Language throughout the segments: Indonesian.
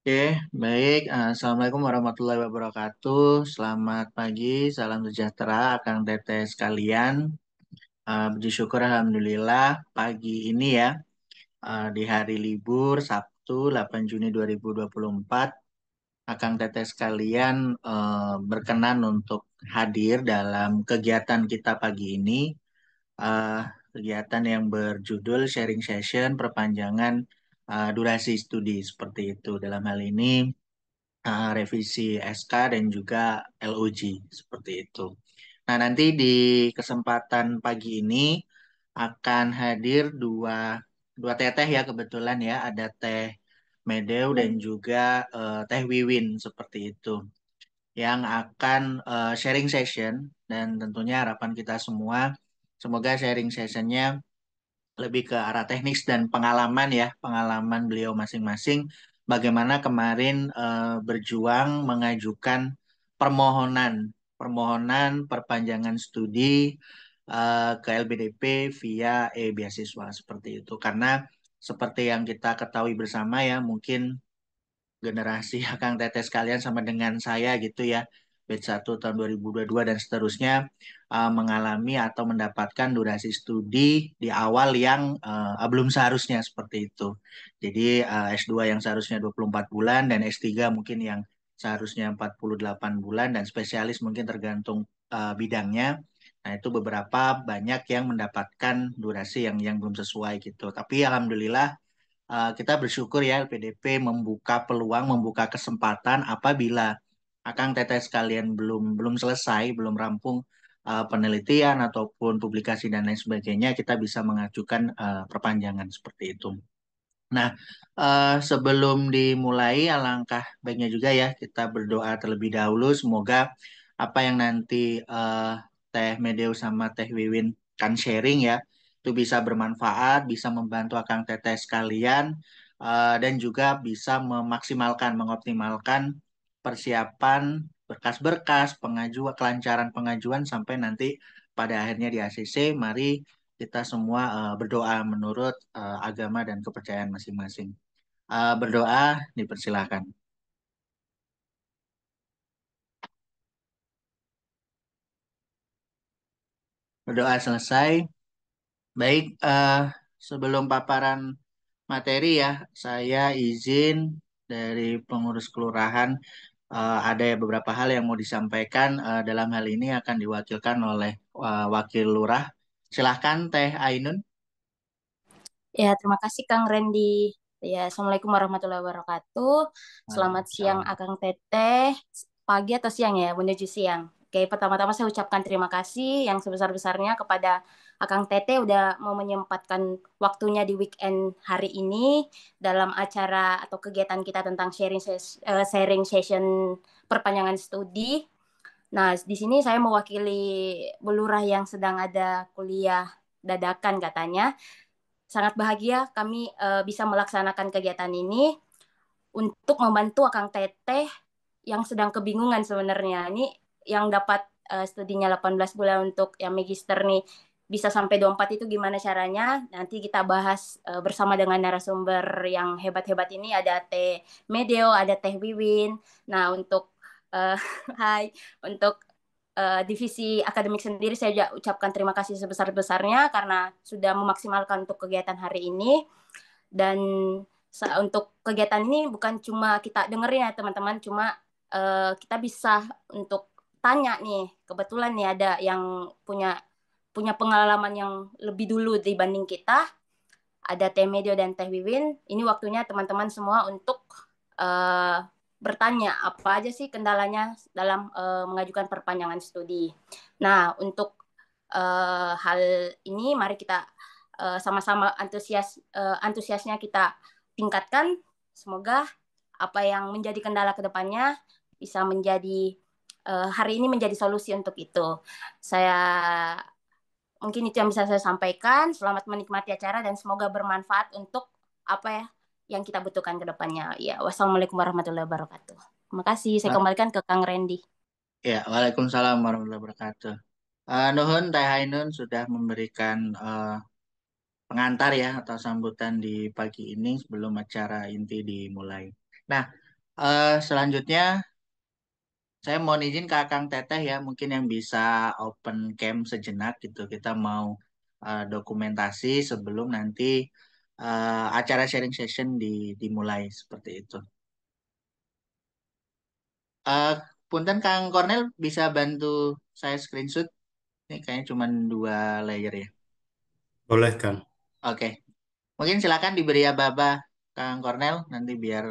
Oke, baik. Assalamualaikum warahmatullahi wabarakatuh. Selamat pagi, salam sejahtera, Akang Teteh sekalian. Puji syukur Alhamdulillah pagi ini ya, di hari libur Sabtu 8 Juni 2024, Akang Teteh sekalian berkenan untuk hadir dalam kegiatan kita pagi ini. eh, Kegiatan yang berjudul sharing session perpanjangan durasi studi seperti itu. Dalam hal ini revisi SK dan juga LUG seperti itu. Nah, nanti di kesempatan pagi ini akan hadir dua teteh ya kebetulan ya, ada Teh Medeu dan juga Teh Wiwin seperti itu yang akan sharing session, dan tentunya harapan kita semua semoga sharing sessionnya lebih ke arah teknis dan pengalaman ya, pengalaman beliau masing-masing bagaimana kemarin berjuang mengajukan permohonan permohonan perpanjangan studi ke LPDP via beasiswa seperti itu. Karena seperti yang kita ketahui bersama ya, mungkin generasi Kang Teteh sekalian sama dengan saya gitu ya, batch 1 tahun 2022 dan seterusnya, mengalami atau mendapatkan durasi studi di awal yang belum seharusnya seperti itu. Jadi S2 yang seharusnya 24 bulan dan S3 mungkin yang seharusnya 48 bulan dan spesialis mungkin tergantung bidangnya. Nah, itu beberapa banyak yang mendapatkan durasi yang belum sesuai gitu. Tapi alhamdulillah kita bersyukur ya LPDP membuka peluang, membuka kesempatan apabila Akang Teteh sekalian belum belum selesai, belum rampung penelitian ataupun publikasi dan lain sebagainya, kita bisa mengajukan perpanjangan seperti itu. Nah, sebelum dimulai, alangkah baiknya juga ya kita berdoa terlebih dahulu. Semoga apa yang nanti Teh Medeu sama Teh Wiwin kan sharing ya, itu bisa bermanfaat, bisa membantu Akang Teteh sekalian, dan juga bisa memaksimalkan, mengoptimalkan persiapan berkas-berkas, pengajuan, kelancaran pengajuan sampai nanti pada akhirnya di ACC. Mari kita semua berdoa menurut agama dan kepercayaan masing-masing. Berdoa dipersilahkan. Berdoa selesai. Baik, sebelum paparan materi ya, saya izin dari pengurus kelurahan, ada ya beberapa hal yang mau disampaikan. Dalam hal ini akan diwakilkan oleh wakil lurah. Silahkan Teh Ainun. Ya, terima kasih Kang Randy. Ya, Assalamualaikum warahmatullahi wabarakatuh. Selamat siang Waalaikumsalam. Akang Teteh. Pagi atau siang ya, menuju siang. Oke, pertama-tama saya ucapkan terima kasih yang sebesar-besarnya kepada Akang Teteh udah mau menyempatkan waktunya di weekend hari ini dalam acara atau kegiatan kita tentang sharing session perpanjangan studi. Nah, di sini saya mewakili Bu Lurah yang sedang ada kuliah dadakan katanya. Sangat bahagia kami bisa melaksanakan kegiatan ini untuk membantu Akang Teteh yang sedang kebingungan sebenarnya. Ini yang dapat studinya 18 bulan untuk yang magister nih bisa sampai 24 itu gimana caranya? Nanti kita bahas bersama dengan narasumber yang hebat-hebat ini ada Teh Medeo, ada Teh Wiwin. Nah, untuk uh, hai untuk divisi akademik sendiri saya juga ucapkan terima kasih sebesar-besarnya karena sudah memaksimalkan untuk kegiatan hari ini dan untuk kegiatan ini bukan cuma kita dengerin ya teman-teman, cuma kita bisa untuk tanya nih, kebetulan nih ada yang punya punya pengalaman yang lebih dulu dibanding kita, ada Teh Medio dan Teh Wiwin. Ini waktunya teman-teman semua untuk uh, bertanya apa aja sih kendalanya dalam mengajukan perpanjangan studi. Nah, untuk hal ini mari kita sama-sama antusiasnya kita tingkatkan. Semoga apa yang menjadi kendala ke depannya bisa menjadi hari ini menjadi solusi untuk itu. Saya mungkin itu yang bisa saya sampaikan. Selamat menikmati acara dan semoga bermanfaat untuk apa ya yang kita butuhkan ke depannya. Ya, wassalamualaikum warahmatullahi wabarakatuh. Terima kasih. Saya kembalikan ke Kang Randy. Ya, Waalaikumsalam warahmatullahi wabarakatuh. Nuhun Teh Ainun sudah memberikan pengantar ya atau sambutan di pagi ini sebelum acara inti dimulai. Nah, Selanjutnya saya mau izin ke Akang Teteh ya, mungkin yang bisa open cam sejenak gitu. Kita mau dokumentasi sebelum nanti acara sharing session dimulai seperti itu. Eh, Punten Kang Cornel bisa bantu saya screenshot. Ini kayaknya cuma 2 layer ya. Boleh, Kang. Oke, mungkin silakan diberi aba-aba Kang Cornel nanti biar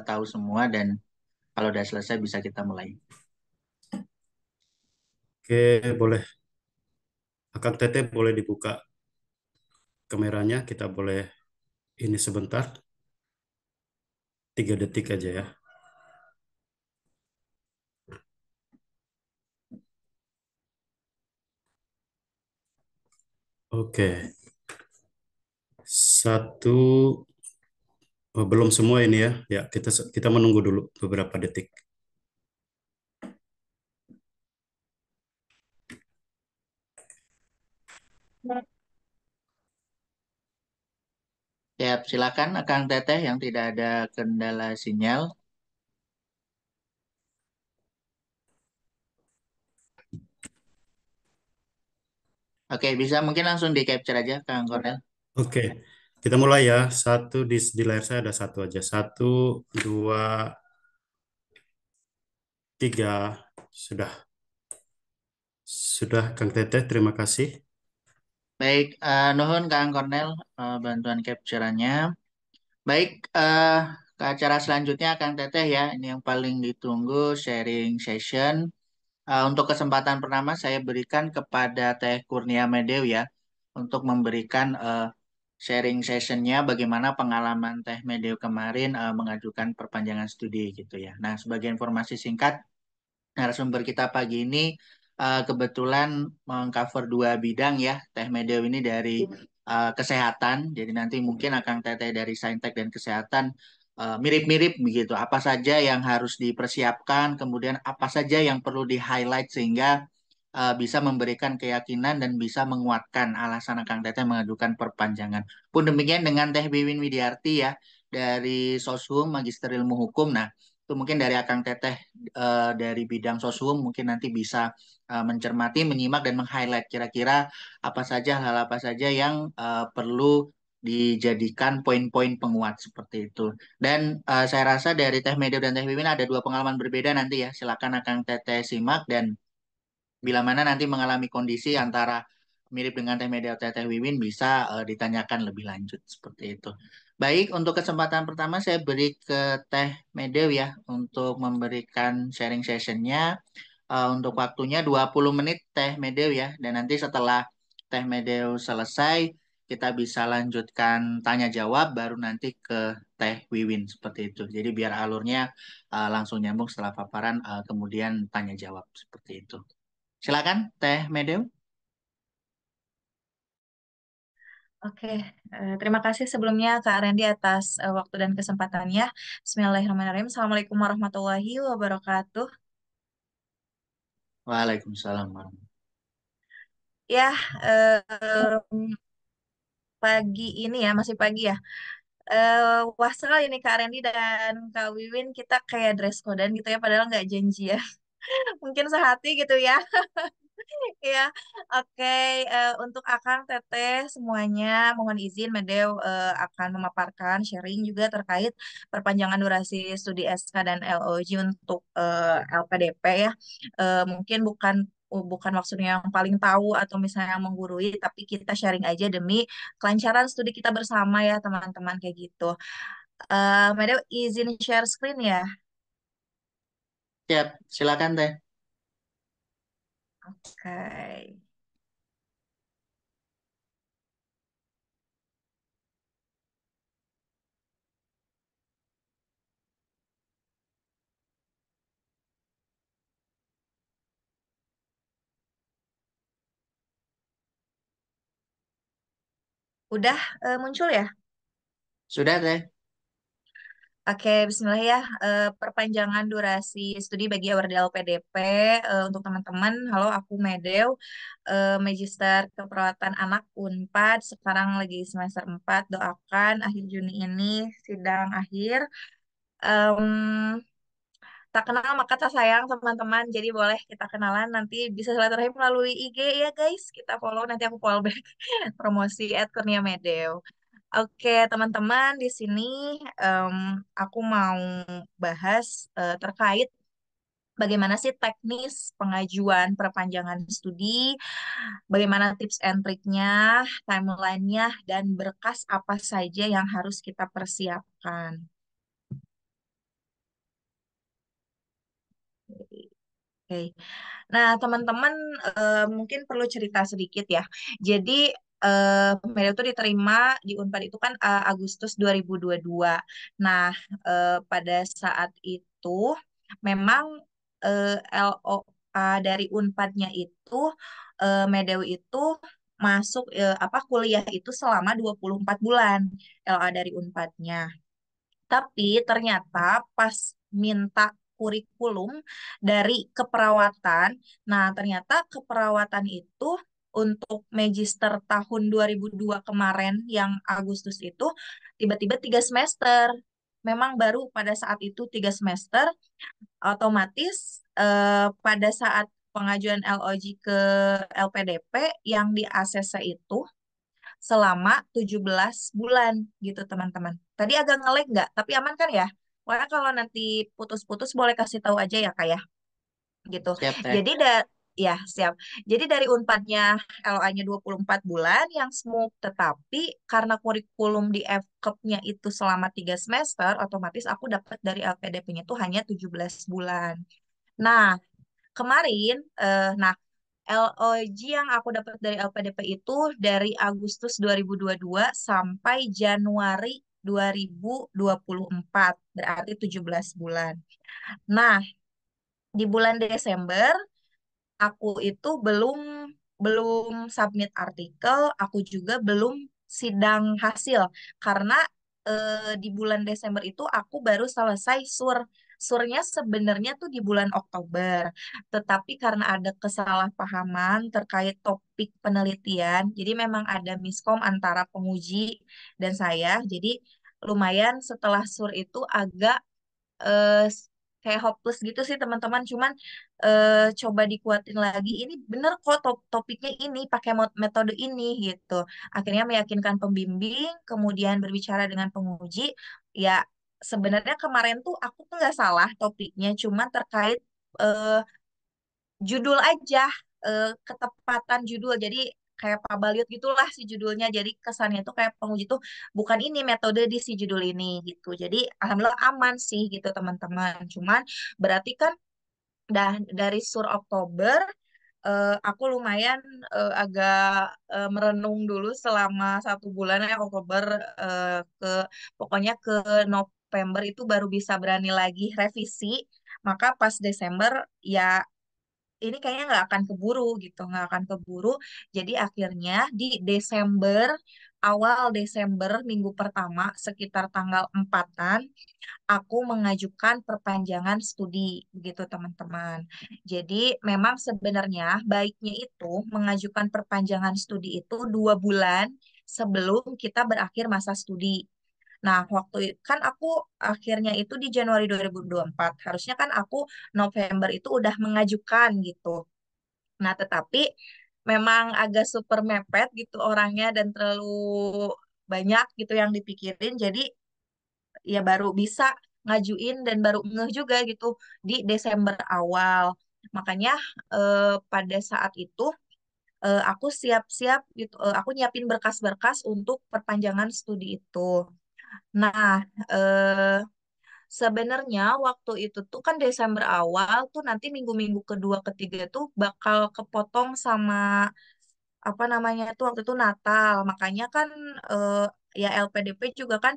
tahu semua dan kalau udah selesai bisa kita mulai. Oke, boleh. Akang Teteh boleh dibuka kameranya. Kita boleh ini sebentar. 3 detik aja ya. Oke. Satu, oh, belum semua ini ya. Ya, kita menunggu dulu beberapa detik. Ya, silakan Akang Teteh yang tidak ada kendala sinyal. Oke, bisa mungkin langsung di capture aja Kang Cornel. Oke, kita mulai ya. Di layar saya ada satu aja. Satu, dua, tiga. Sudah. Sudah, Kang Teteh. Terima kasih. Baik, nuhun Kang Cornel bantuan capture-nya. Baik, ke acara selanjutnya Kang Teteh ya. Ini yang paling ditunggu sharing session. Untuk kesempatan pertama saya berikan kepada Teh Kurnia Medeu ya untuk memberikan sharing sessionnya bagaimana pengalaman Teh Medeu kemarin mengajukan perpanjangan studi gitu ya. Nah, sebagai informasi singkat, narasumber kita pagi ini kebetulan mengcover 2 bidang ya. Teh Medeu ini dari kesehatan, jadi nanti mungkin akan Teteh dari Saintek dan kesehatan mirip-mirip begitu. Apa saja yang harus dipersiapkan, kemudian apa saja yang perlu di-highlight sehingga bisa memberikan keyakinan dan bisa menguatkan alasan Kang Teteh mengajukan perpanjangan. Pun demikian dengan Teh Wiwin Widiarti ya dari Soshum Magister Ilmu Hukum. Nah, itu mungkin dari Akang Teteh dari bidang Soshum mungkin nanti bisa mencermati, menyimak dan meng-highlight kira-kira apa saja hal apa saja yang perlu dijadikan poin-poin penguat seperti itu. Dan saya rasa dari Teh Medio dan Teh Wiwin ada 2 pengalaman berbeda nanti ya. Silakan Akang Teteh simak dan bila mana nanti mengalami kondisi antara mirip dengan Teh Mede atau Teh Wiwin bisa ditanyakan lebih lanjut seperti itu. Baik, untuk kesempatan pertama saya beri ke Teh Medeu ya untuk memberikan sharing sessionnya. Untuk waktunya 20 menit Teh Medeu ya. Dan nanti setelah Teh Medeu selesai, kita bisa lanjutkan tanya jawab baru nanti ke Teh Wiwin seperti itu. Jadi biar alurnya langsung nyambung setelah paparan kemudian tanya jawab seperti itu. Silakan Teh Medeu. Oke, terima kasih sebelumnya Kak Randy atas waktu dan kesempatannya. Bismillahirrahmanirrahim. Assalamualaikum warahmatullahi wabarakatuh. Waalaikumsalam warahmatullahi. Ya, pagi ini ya, masih pagi ya. Wah sekali nih Kak Randy dan Kak Wiwin, kita kayak dress code gitu ya, padahal nggak janji ya. Mungkin sehati gitu ya. Ya, oke. Untuk Akang, Teteh, semuanya mohon izin Medeu akan memaparkan sharing juga terkait perpanjangan durasi studi SK dan LOG untuk LPDP ya. Mungkin bukan maksudnya yang paling tahu atau misalnya yang menggurui, tapi kita sharing aja demi kelancaran studi kita bersama ya teman-teman kayak gitu. Medeu izin share screen ya. Siap, silakan Teh. Oke. Udah muncul ya? Sudah Teh. Oke, Bismillah ya. Perpanjangan durasi studi bagi awardel LPDP untuk teman-teman. Halo, aku Medeu, Magister Keperawatan Anak Unpad. Sekarang lagi semester 4. Doakan akhir Juni ini sidang akhir. Em, tak kenal maka tak sayang teman-teman. Jadi boleh kita kenalan nanti bisa silaturahim melalui IG ya guys. Kita follow nanti aku follow back promosi @kurnia_medeu. Oke teman-teman di sini em, aku mau bahas terkait bagaimana sih teknis pengajuan perpanjangan studi, bagaimana tips and triknya, timelinenya, dan berkas apa saja yang harus kita persiapkan. Oke. Nah, teman-teman mungkin perlu cerita sedikit ya. Jadi, Melo itu diterima di Unpad itu kan Agustus 2022. Nah, pada saat itu memang LOA dari Unpadnya itu, Medeu itu masuk apa kuliah itu selama 24 bulan LOA dari Unpadnya. Tapi ternyata pas minta kurikulum dari keperawatan, nah ternyata keperawatan itu untuk magister tahun 2002 kemarin yang Agustus itu tiba-tiba 3 semester. Memang baru pada saat itu 3 semester, otomatis pada saat pengajuan LOG ke LPDP yang di ACC itu selama 17 bulan gitu teman-teman. Tadi agak nge-lag nggak? Tapi aman kan ya? Wah kalau nanti putus-putus boleh kasih tahu aja ya kak ya gitu. Siap, Teh. Jadi ya siap. Jadi dari Unpadnya LOA-nya 24 bulan yang smooth, tetapi karena kurikulum di FKEP-nya itu selama 3 semester, otomatis aku dapat dari LPDP-nya itu hanya 17 bulan. Nah, kemarin, nah LOG yang aku dapat dari LPDP itu dari Agustus 2022 sampai Januari 2024, berarti 17 bulan. Nah, di bulan Desember aku itu belum belum submit artikel, aku juga belum sidang hasil karena di bulan Desember itu aku baru selesai surnya sebenarnya tuh di bulan Oktober, tetapi karena ada kesalahpahaman terkait topik penelitian, jadi memang ada miskom antara penguji dan saya, jadi lumayan setelah sur itu agak eh, kayak hopeless gitu sih teman-teman. Cuman coba dikuatin lagi. Ini bener kok topiknya ini pakai metode ini gitu. Akhirnya meyakinkan pembimbing, kemudian berbicara dengan penguji. Ya sebenarnya kemarin tuh aku tuh nggak salah topiknya, cuman terkait eh, judul aja, ketepatan judul. Jadi kayak pabaliut gitulah si judulnya. Jadi kesannya tuh kayak penguji tuh bukan ini metode di si judul ini gitu. Jadi alhamdulillah aman sih gitu teman-teman. Cuman berarti kan dari sur Oktober aku lumayan agak merenung dulu selama 1 bulan ya Oktober ke pokoknya ke November itu baru bisa berani lagi revisi. Maka pas Desember ya ini kayaknya nggak akan keburu gitu, nggak akan keburu. Jadi akhirnya di Desember, awal Desember minggu pertama sekitar tanggal 4-an, aku mengajukan perpanjangan studi gitu teman-teman. Jadi memang sebenarnya baiknya itu mengajukan perpanjangan studi itu 2 bulan sebelum kita berakhir masa studi. Nah, kan aku akhirnya itu di Januari 2024. Harusnya kan aku November itu udah mengajukan gitu. Nah, tetapi memang agak super mepet gitu orangnya dan terlalu banyak gitu yang dipikirin. Jadi ya baru bisa ngajuin dan baru ngeh juga gitu di Desember awal. Makanya pada saat itu aku siap-siap gitu, aku nyiapin berkas-berkas untuk perpanjangan studi itu. Nah, eh, sebenarnya waktu itu tuh kan Desember awal tuh nanti minggu-minggu kedua ketiga tuh bakal kepotong sama apa namanya tuh waktu itu Natal. Makanya kan eh, ya LPDP juga kan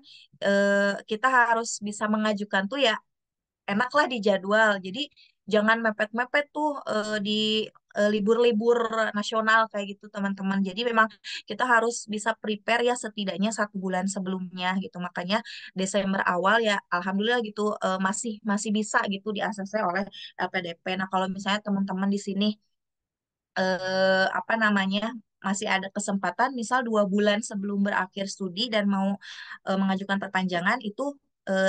kita harus bisa mengajukan tuh ya enaklah di jadwal. Jadi jangan mepet-mepet tuh di libur-libur nasional kayak gitu teman-teman. Jadi memang kita harus bisa prepare ya setidaknya 1 bulan sebelumnya gitu. Makanya Desember awal ya alhamdulillah gitu masih masih bisa gitu di ACC oleh LPDP. Nah kalau misalnya teman-teman di sini apa namanya masih ada kesempatan misal 2 bulan sebelum berakhir studi dan mau mengajukan perpanjangan itu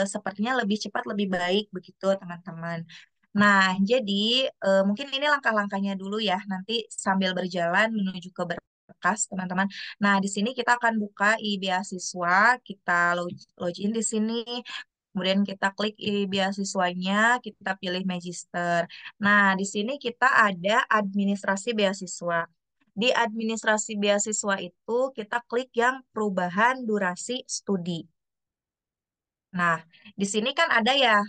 sepertinya lebih cepat, lebih baik begitu, teman-teman. Nah, jadi mungkin ini langkah-langkahnya dulu ya. Nanti sambil berjalan menuju ke berkas, teman-teman. Nah, di sini kita akan buka beasiswa, kita login di sini. Kemudian kita klik beasiswanya, kita pilih Magister. Nah, di sini kita ada administrasi beasiswa. Di administrasi beasiswa itu kita klik yang perubahan durasi studi. Nah, di sini kan ada ya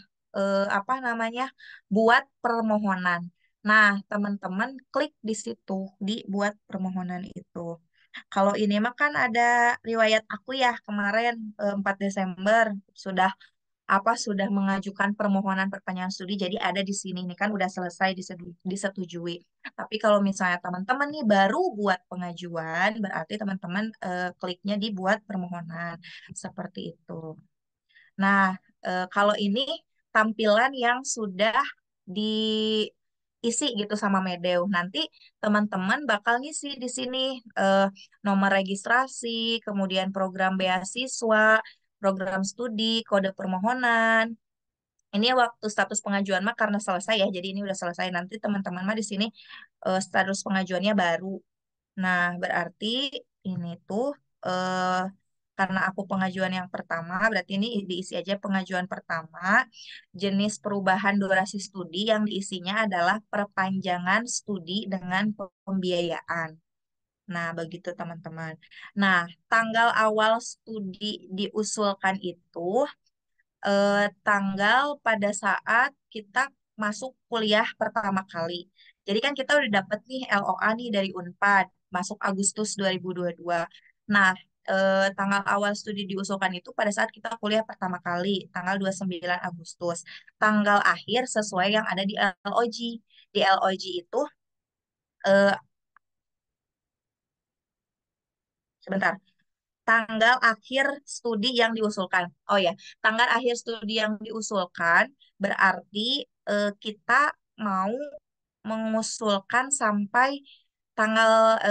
apa namanya? Buat permohonan. Nah, teman-teman klik di situ di buat permohonan itu. Kalau ini mah kan ada riwayat aku ya kemarin 4 Desember sudah sudah mengajukan permohonan perpanjangan studi, jadi ada di sini nih kan udah selesai disetujui. Tapi kalau misalnya teman-teman nih baru buat pengajuan, berarti teman-teman kliknya di buat permohonan seperti itu. Nah, kalau ini tampilan yang sudah diisi gitu sama Medeu. Nanti teman-teman bakal ngisi di sini nomor registrasi, kemudian program beasiswa, program studi, kode permohonan. Ini waktu status pengajuan mah karena selesai ya, jadi ini udah selesai. Nanti teman-teman mah di sini status pengajuannya baru. Nah, berarti ini tuh eh, karena aku pengajuan yang pertama, berarti ini diisi aja pengajuan pertama. Jenis perubahan durasi studi yang diisinya adalah perpanjangan studi dengan pembiayaan. Nah, begitu teman-teman. Nah, tanggal awal studi diusulkan itu tanggal pada saat kita masuk kuliah pertama kali. Jadi kan kita udah dapet nih LOA nih dari Unpad, masuk Agustus 2022. Nah, tanggal awal studi diusulkan itu pada saat kita kuliah pertama kali, tanggal 29 Agustus. Tanggal akhir sesuai yang ada di LOG. Di LOG itu, eh, sebentar, tanggal akhir studi yang diusulkan. Oh ya, tanggal akhir studi yang diusulkan berarti kita mau mengusulkan sampai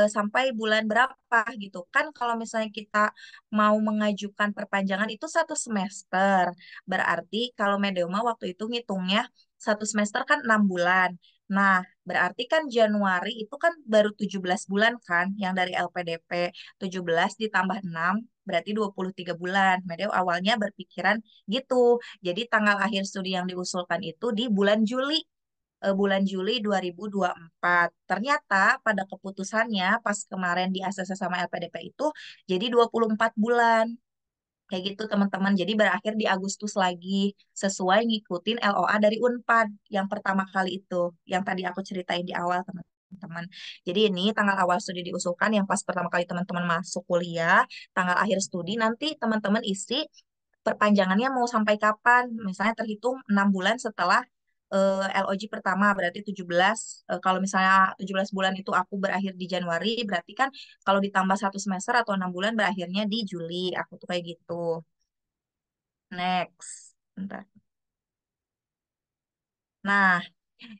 sampai bulan berapa gitu kan. Kalau misalnya kita mau mengajukan perpanjangan itu 1 semester, berarti kalau Medema waktu itu ngitungnya 1 semester kan 6 bulan. Nah, berarti kan Januari itu kan baru 17 bulan kan yang dari LPDP. 17 ditambah 6 berarti 23 bulan. Medeo awalnya berpikiran gitu. Jadi tanggal akhir studi yang diusulkan itu di bulan Juli 2024. Ternyata pada keputusannya pas kemarin di ACC sama LPDP itu jadi 24 bulan. Kayak gitu teman-teman. Jadi berakhir di Agustus lagi sesuai ngikutin LOA dari Unpad yang pertama kali itu yang tadi aku ceritain di awal teman-teman. Jadi ini tanggal awal studi diusulkan yang pas pertama kali teman-teman masuk kuliah, tanggal akhir studi nanti teman-teman isi perpanjangannya mau sampai kapan? Misalnya terhitung 6 bulan setelah LOG pertama berarti 17. Kalau misalnya 17 bulan itu aku berakhir di Januari, berarti kan kalau ditambah 1 semester atau 6 bulan berakhirnya di Juli. Aku tuh kayak gitu. Next. Bentar. Nah,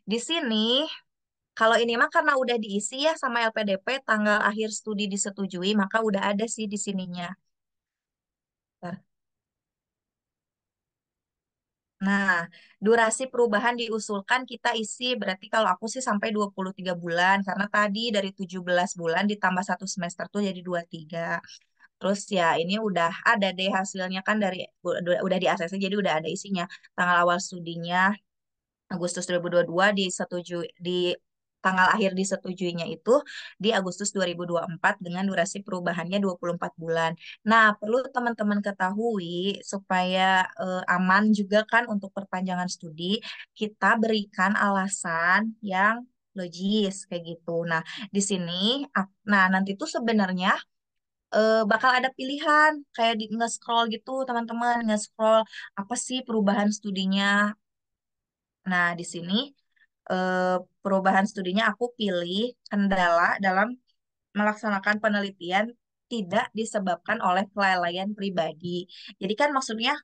di sini kalau ini mah karena udah diisi ya sama LPDP tanggal akhir studi disetujui, maka udah ada sih di sininya. Bentar. Nah, durasi perubahan diusulkan kita isi berarti kalau aku sih sampai 23 bulan karena tadi dari 17 bulan ditambah 1 semester tuh jadi 23. Terus ya ini udah ada deh hasilnya kan dari udah di ACC jadi udah ada isinya. Tanggal awal studinya Agustus 2022 disetujui di tanggal akhir disetujuinya itu di Agustus 2024 dengan durasi perubahannya 24 bulan. Nah, perlu teman-teman ketahui supaya aman juga kan untuk perpanjangan studi, kita berikan alasan yang logis kayak gitu. Nah, di sini nah nanti tuh sebenarnya bakal ada pilihan kayak di nge-scroll gitu teman-teman, nge-scroll apa sih perubahan studinya. Nah, di sini perubahan studinya aku pilih kendala dalam melaksanakan penelitian tidak disebabkan oleh kelalaian pribadi. Jadi kan maksudnya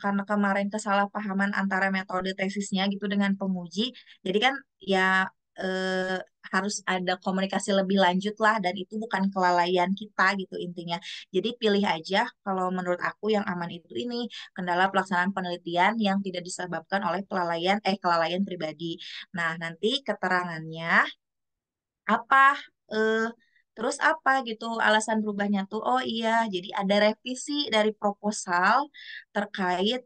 karena kemarin kesalahpahaman antara metode tesisnya gitu dengan penguji, jadi kan ya eh, harus ada komunikasi lebih lanjut lah, dan itu bukan kelalaian kita gitu intinya. Jadi pilih aja, kalau menurut aku yang aman itu ini, kendala pelaksanaan penelitian yang tidak disebabkan oleh kelalaian pribadi. Nah, nanti keterangannya apa, eh, terus apa gitu alasan berubahnya tuh, oh iya jadi ada revisi dari proposal terkait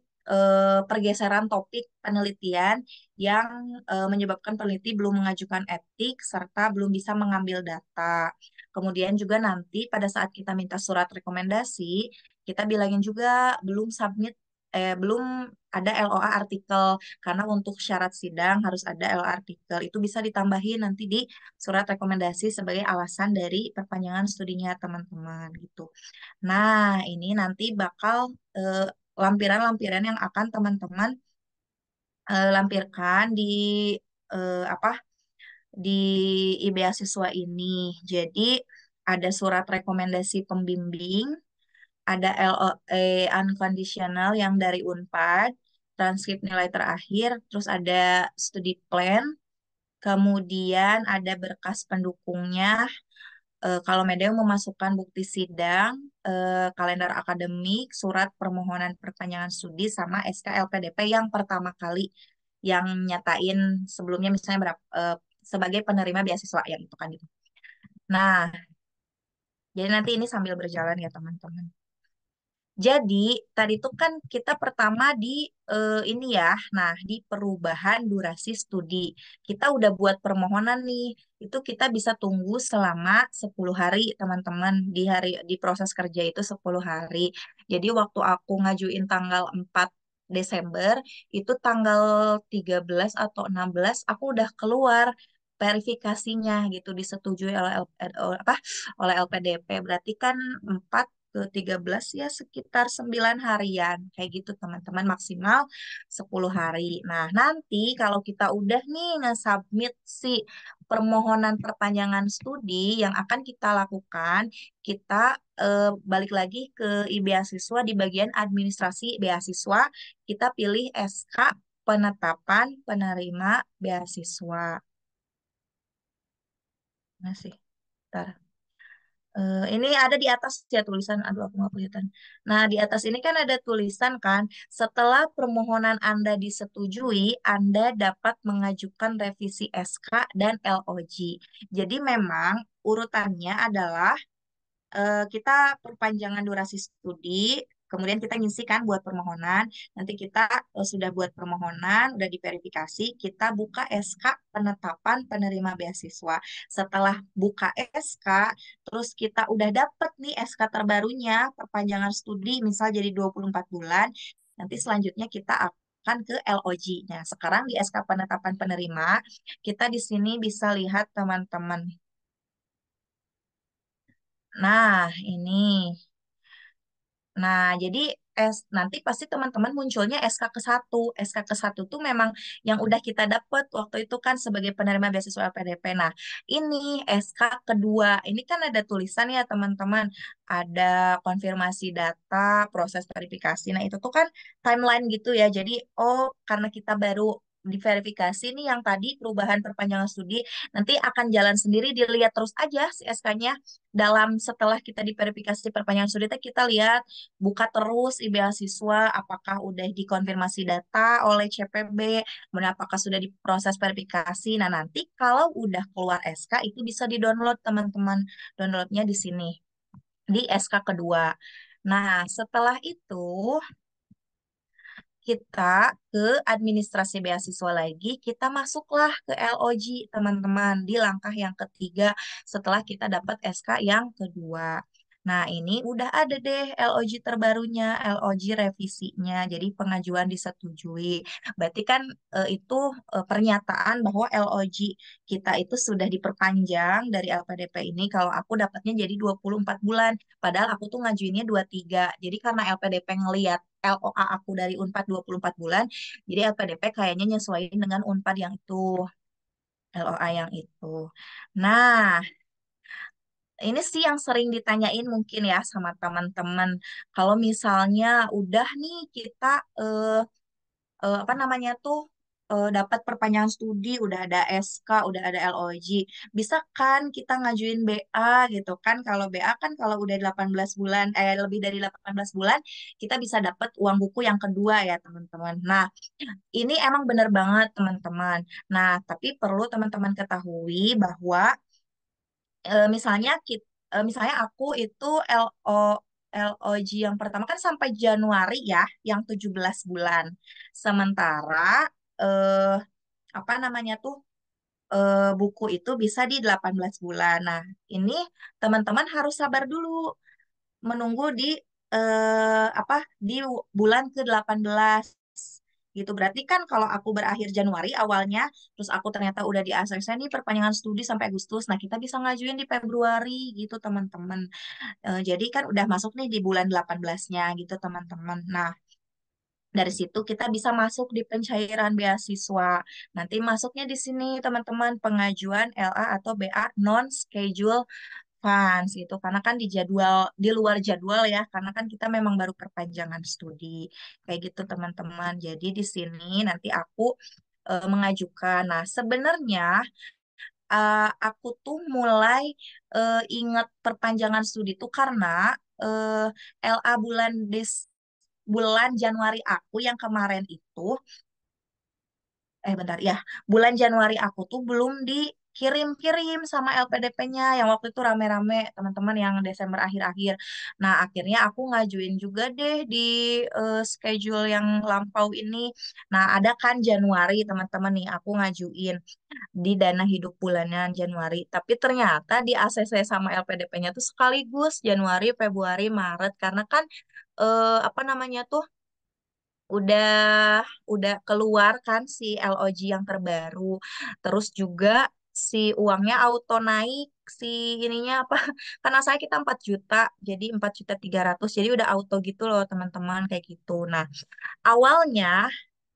pergeseran topik penelitian yang menyebabkan peneliti belum mengajukan etik serta belum bisa mengambil data. Kemudian juga nanti pada saat kita minta surat rekomendasi, kita bilangin juga belum ada LOA artikel, karena untuk syarat sidang harus ada LOA artikel. Itu bisa ditambahin nanti di surat rekomendasi sebagai alasan dari perpanjangan studinya teman-teman gitu. Nah, ini nanti bakal lampiran-lampiran yang akan teman-teman lampirkan di apa di beasiswa ini. Jadi ada surat rekomendasi pembimbing, ada LOE unconditional yang dari Unpad, transkrip nilai terakhir, terus ada studi plan, kemudian ada berkas pendukungnya, kalau Medeo memasukkan bukti sidang, kalender akademik, surat permohonan perpanjangan studi, sama SK LPDP yang pertama kali yang nyatain sebelumnya misalnya sebagai penerima beasiswa yang itu kan gitu. Nah, jadi nanti ini sambil berjalan ya teman-teman. Jadi tadi tuh kan kita pertama di ini ya, nah di perubahan durasi studi. Kita udah buat permohonan nih, itu kita bisa tunggu selama 10 hari teman-teman, di proses kerja itu 10 hari. Jadi waktu aku ngajuin tanggal 4 Desember, itu tanggal 13 atau 16 aku udah keluar verifikasinya gitu, disetujui oleh LPDP. Berarti kan 4 ke 13 ya sekitar 9 harian. Kayak gitu teman-teman, maksimal 10 hari. Nah, nanti kalau kita udah nih nge-submit si permohonan perpanjangan studi, yang akan kita lakukan, kita balik lagi ke beasiswa di bagian administrasi beasiswa, kita pilih SK penetapan penerima beasiswa. Masih. Bentar. Ini ada di atas ya tulisan, aduh aku nggak kelihatan. Nah, di atas ini kan ada tulisan kan, setelah permohonan Anda disetujui, Anda dapat mengajukan revisi SK dan LOG. Jadi memang urutannya adalah kita perpanjangan durasi studi, kemudian kita ngisi kan buat permohonan, nanti kita sudah buat permohonan, udah diverifikasi, kita buka SK penetapan penerima beasiswa. Setelah buka SK, terus kita udah dapet nih SK terbarunya, perpanjangan studi, misal jadi 24 bulan, nanti selanjutnya kita akan ke LOG. Nah, sekarang di SK penetapan penerima, kita di sini bisa lihat teman-teman. Nah, ini. Nah, jadi nanti pasti teman-teman munculnya SK ke-1. SK ke-1 tuh memang yang udah kita dapat waktu itu kan sebagai penerima beasiswa LPDP. Nah, ini SK kedua. Ini kan ada tulisan ya teman-teman. Ada konfirmasi data, proses verifikasi. Nah, itu tuh kan timeline gitu ya. Jadi, oh karena kita baru diverifikasi nih yang tadi perubahan perpanjangan studi, nanti akan jalan sendiri, dilihat terus aja si SK-nya. Setelah kita diverifikasi perpanjangan studi, kita lihat buka terus beasiswa, apakah udah dikonfirmasi data oleh CPB, kemudian apakah sudah diproses verifikasi. Nah, nanti kalau udah keluar SK itu bisa di-download teman-teman. Downloadnya di sini, di SK kedua. Nah, setelah itu kita ke administrasi beasiswa lagi, kita masuklah ke LOG teman-teman di langkah yang ketiga setelah kita dapat SK yang kedua. Nah, ini udah ada deh LOG terbarunya, LOG revisinya, jadi pengajuan disetujui. Berarti kan itu pernyataan bahwa LOG kita itu sudah diperpanjang dari LPDP ini, kalau aku dapatnya jadi 24 bulan, padahal aku tuh ngajuinnya 23. Jadi karena LPDP ngeliat LOA aku dari Unpad 24 bulan, jadi LPDP kayaknya nyesuaiin dengan Unpad yang itu, LOA yang itu. Nah, ini sih yang sering ditanyain mungkin ya sama teman-teman. Kalau misalnya udah nih kita apa namanya tuh dapat perpanjangan studi, udah ada SK, udah ada LOG. Bisa kan kita ngajuin BA gitu kan. Kalau BA kan kalau udah 18 bulan, lebih dari 18 bulan, kita bisa dapat uang buku yang kedua ya teman-teman. Nah, ini emang bener banget teman-teman. Nah, tapi perlu teman-teman ketahui bahwa misalnya aku itu LOG yang pertama kan sampai Januari ya, yang 17 bulan. Sementara eh apa namanya tuh buku itu bisa di 18 bulan. Nah, ini teman-teman harus sabar dulu menunggu di di bulan ke-18 gitu. Berarti kan kalau aku berakhir Januari awalnya, terus aku ternyata udah di ACC nih perpanjangan studi sampai Agustus. Nah, kita bisa ngajuin di Februari gitu, teman-teman. Jadi kan udah masuk nih di bulan 18-nya gitu, teman-teman. Nah, dari situ kita bisa masuk di pencairan beasiswa. Nanti masuknya di sini, teman-teman, pengajuan LA atau BA non-schedule funds gitu. Karena kan di jadwal di luar jadwal ya, karena kan kita memang baru perpanjangan studi. Kayak gitu, teman-teman. Jadi di sini nanti aku mengajukan. Nah, sebenarnya aku tuh mulai ingat perpanjangan studi itu karena LA bulan Januari aku yang kemarin itu, bentar ya, bulan Januari aku tuh belum dikirim-kirim sama LPDP-nya yang waktu itu rame-rame teman-teman yang Desember akhir-akhir. Nah, akhirnya aku ngajuin juga deh di schedule yang lampau ini. Nah, ada kan Januari teman-teman nih aku ngajuin di dana hidup bulanan Januari. Tapi ternyata di ACC sama LPDP-nya tuh sekaligus Januari, Februari, Maret karena kan apa namanya tuh udah udah keluar kan si LOG yang terbaru. Terus juga si uangnya auto naik si ininya apa? Karena saya kita 4 juta, jadi 4.300.000 jadi udah auto gitu loh teman-teman kayak gitu. Nah, awalnya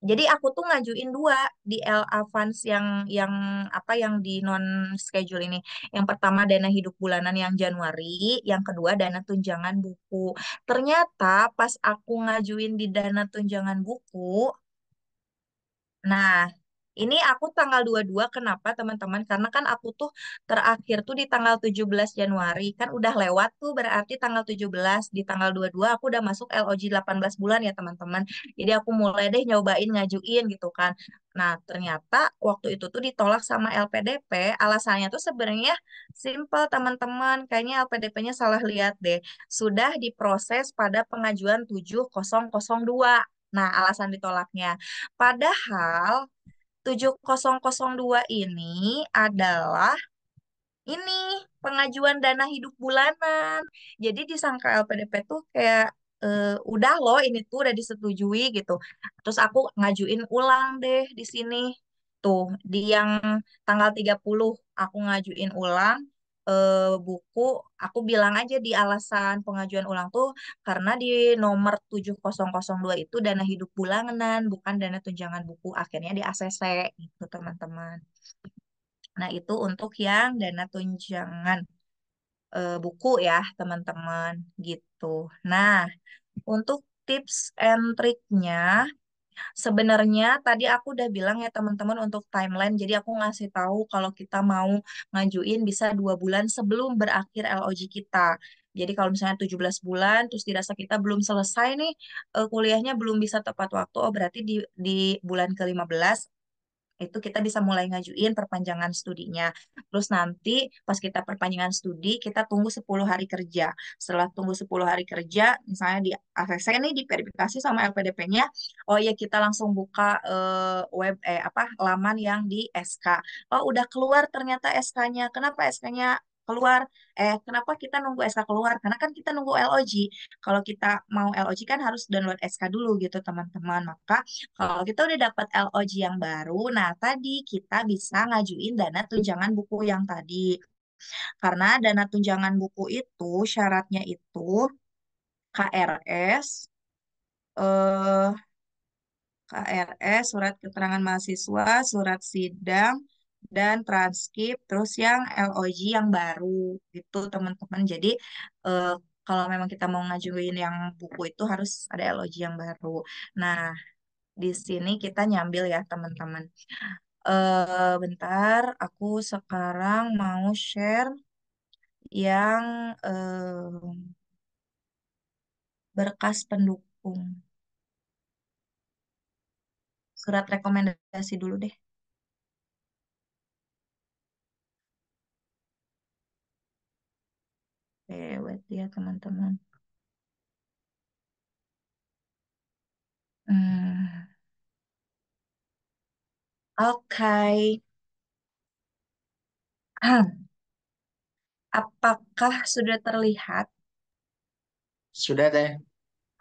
jadi aku tuh ngajuin dua di L Avans yang yang di non schedule ini. Yang pertama dana hidup bulanan yang Januari, yang kedua dana tunjangan buku. Ternyata pas aku ngajuin di dana tunjangan buku, nah, ini aku tanggal 22 kenapa teman-teman? Karena kan aku tuh terakhir tuh di tanggal 17 Januari. Kan udah lewat tuh berarti tanggal 17. Di tanggal 22 aku udah masuk LOG 18 bulan ya teman-teman. Jadi aku mulai deh nyobain ngajuin gitu kan. Nah, ternyata waktu itu tuh ditolak sama LPDP. Alasannya tuh sebenarnya simple teman-teman. Kayaknya LPDP-nya salah lihat deh. Sudah diproses pada pengajuan 7002. Nah, alasan ditolaknya. Padahal 7002 ini adalah ini pengajuan dana hidup bulanan. Jadi disangka LPDP tuh kayak udah loh ini tuh udah disetujui gitu. Terus aku ngajuin ulang deh di sini. Tuh di yang tanggal 30 aku ngajuin ulang buku, aku bilang aja di alasan pengajuan ulang tuh karena di nomor 7002 itu dana hidup bulanan bukan dana tunjangan buku. Akhirnya di ACC gitu teman-teman. Nah, itu untuk yang dana tunjangan buku ya, teman-teman, gitu. Nah, untuk tips and triknya, sebenarnya tadi aku udah bilang ya teman-teman untuk timeline, jadi aku ngasih tahu kalau kita mau ngajuin bisa 2 bulan sebelum berakhir LOG kita. Jadi kalau misalnya 17 bulan, terus dirasa kita belum selesai nih, kuliahnya belum bisa tepat waktu, oh berarti di bulan ke-15 itu kita bisa mulai ngajuin perpanjangan studinya. Terus nanti pas kita perpanjangan studi, kita tunggu 10 hari kerja. Setelah tunggu 10 hari kerja, misalnya di ACC nih diverifikasi sama LPDP-nya, oh ya kita langsung buka laman yang di SK. Oh udah keluar ternyata SK-nya. Kenapa SK-nya keluar? Kenapa kita nunggu SK keluar? Karena kan kita nunggu LOG. Kalau kita mau LOG kan harus download SK dulu gitu teman-teman. Maka kalau kita udah dapat LOG yang baru, nah tadi kita bisa ngajuin dana tunjangan buku yang tadi. Karena dana tunjangan buku itu syaratnya itu KRS, eh, surat keterangan mahasiswa, surat sidang, dan transkrip, terus yang LOG yang baru gitu teman-teman. Jadi eh, kalau memang kita mau ngajuin yang buku itu harus ada LOG yang baru. Nah, Di sini kita nyambil ya teman-teman. Bentar, aku sekarang mau share yang berkas pendukung. Surat rekomendasi dulu deh. Oke, wait ya teman-teman. Hmm, oke. Apakah sudah terlihat? Sudah teh.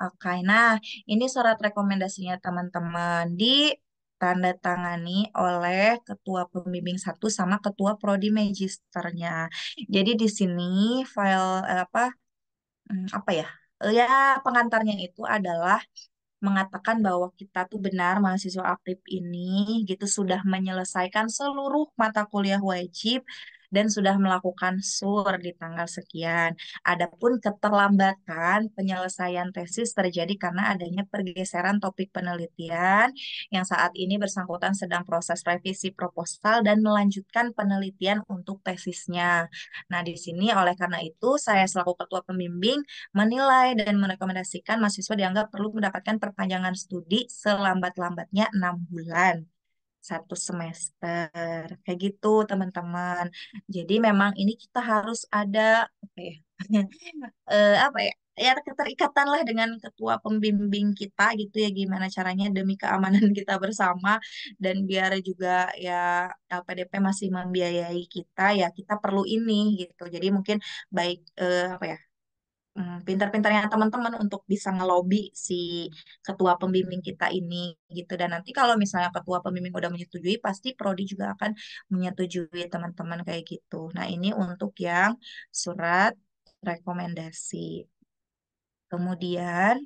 Oke, nah ini surat rekomendasinya teman-teman ditandatangani oleh Ketua Pembimbing satu sama Ketua Prodi Magisternya. Jadi di sini file apa ya? Ya pengantarnya itu adalah mengatakan bahwa kita tuh benar mahasiswa aktif ini gitu sudah menyelesaikan seluruh mata kuliah wajib dan sudah melakukan sur di tanggal sekian. Adapun keterlambatan penyelesaian tesis terjadi karena adanya pergeseran topik penelitian yang saat ini bersangkutan sedang proses revisi proposal dan melanjutkan penelitian untuk tesisnya. Nah, di sini oleh karena itu saya selaku ketua pembimbing menilai dan merekomendasikan mahasiswa dianggap perlu mendapatkan perpanjangan studi selambat-lambatnya 6 bulan. 1 semester. Kayak gitu, teman-teman. Jadi memang ini kita harus ada apa ya? Apa ya? Ya keterikatan lah dengan ketua pembimbing kita gitu ya gimana caranya demi keamanan kita bersama dan biar juga ya LPDP masih membiayai kita ya kita perlu ini gitu. Jadi mungkin baik apa ya pintar-pintarnya teman-teman untuk bisa ngelobi si ketua pembimbing kita ini gitu dan nanti kalau misalnya ketua pembimbing udah menyetujui pasti prodi juga akan menyetujui teman-teman kayak gitu. Nah, ini untuk yang surat rekomendasi. Kemudian,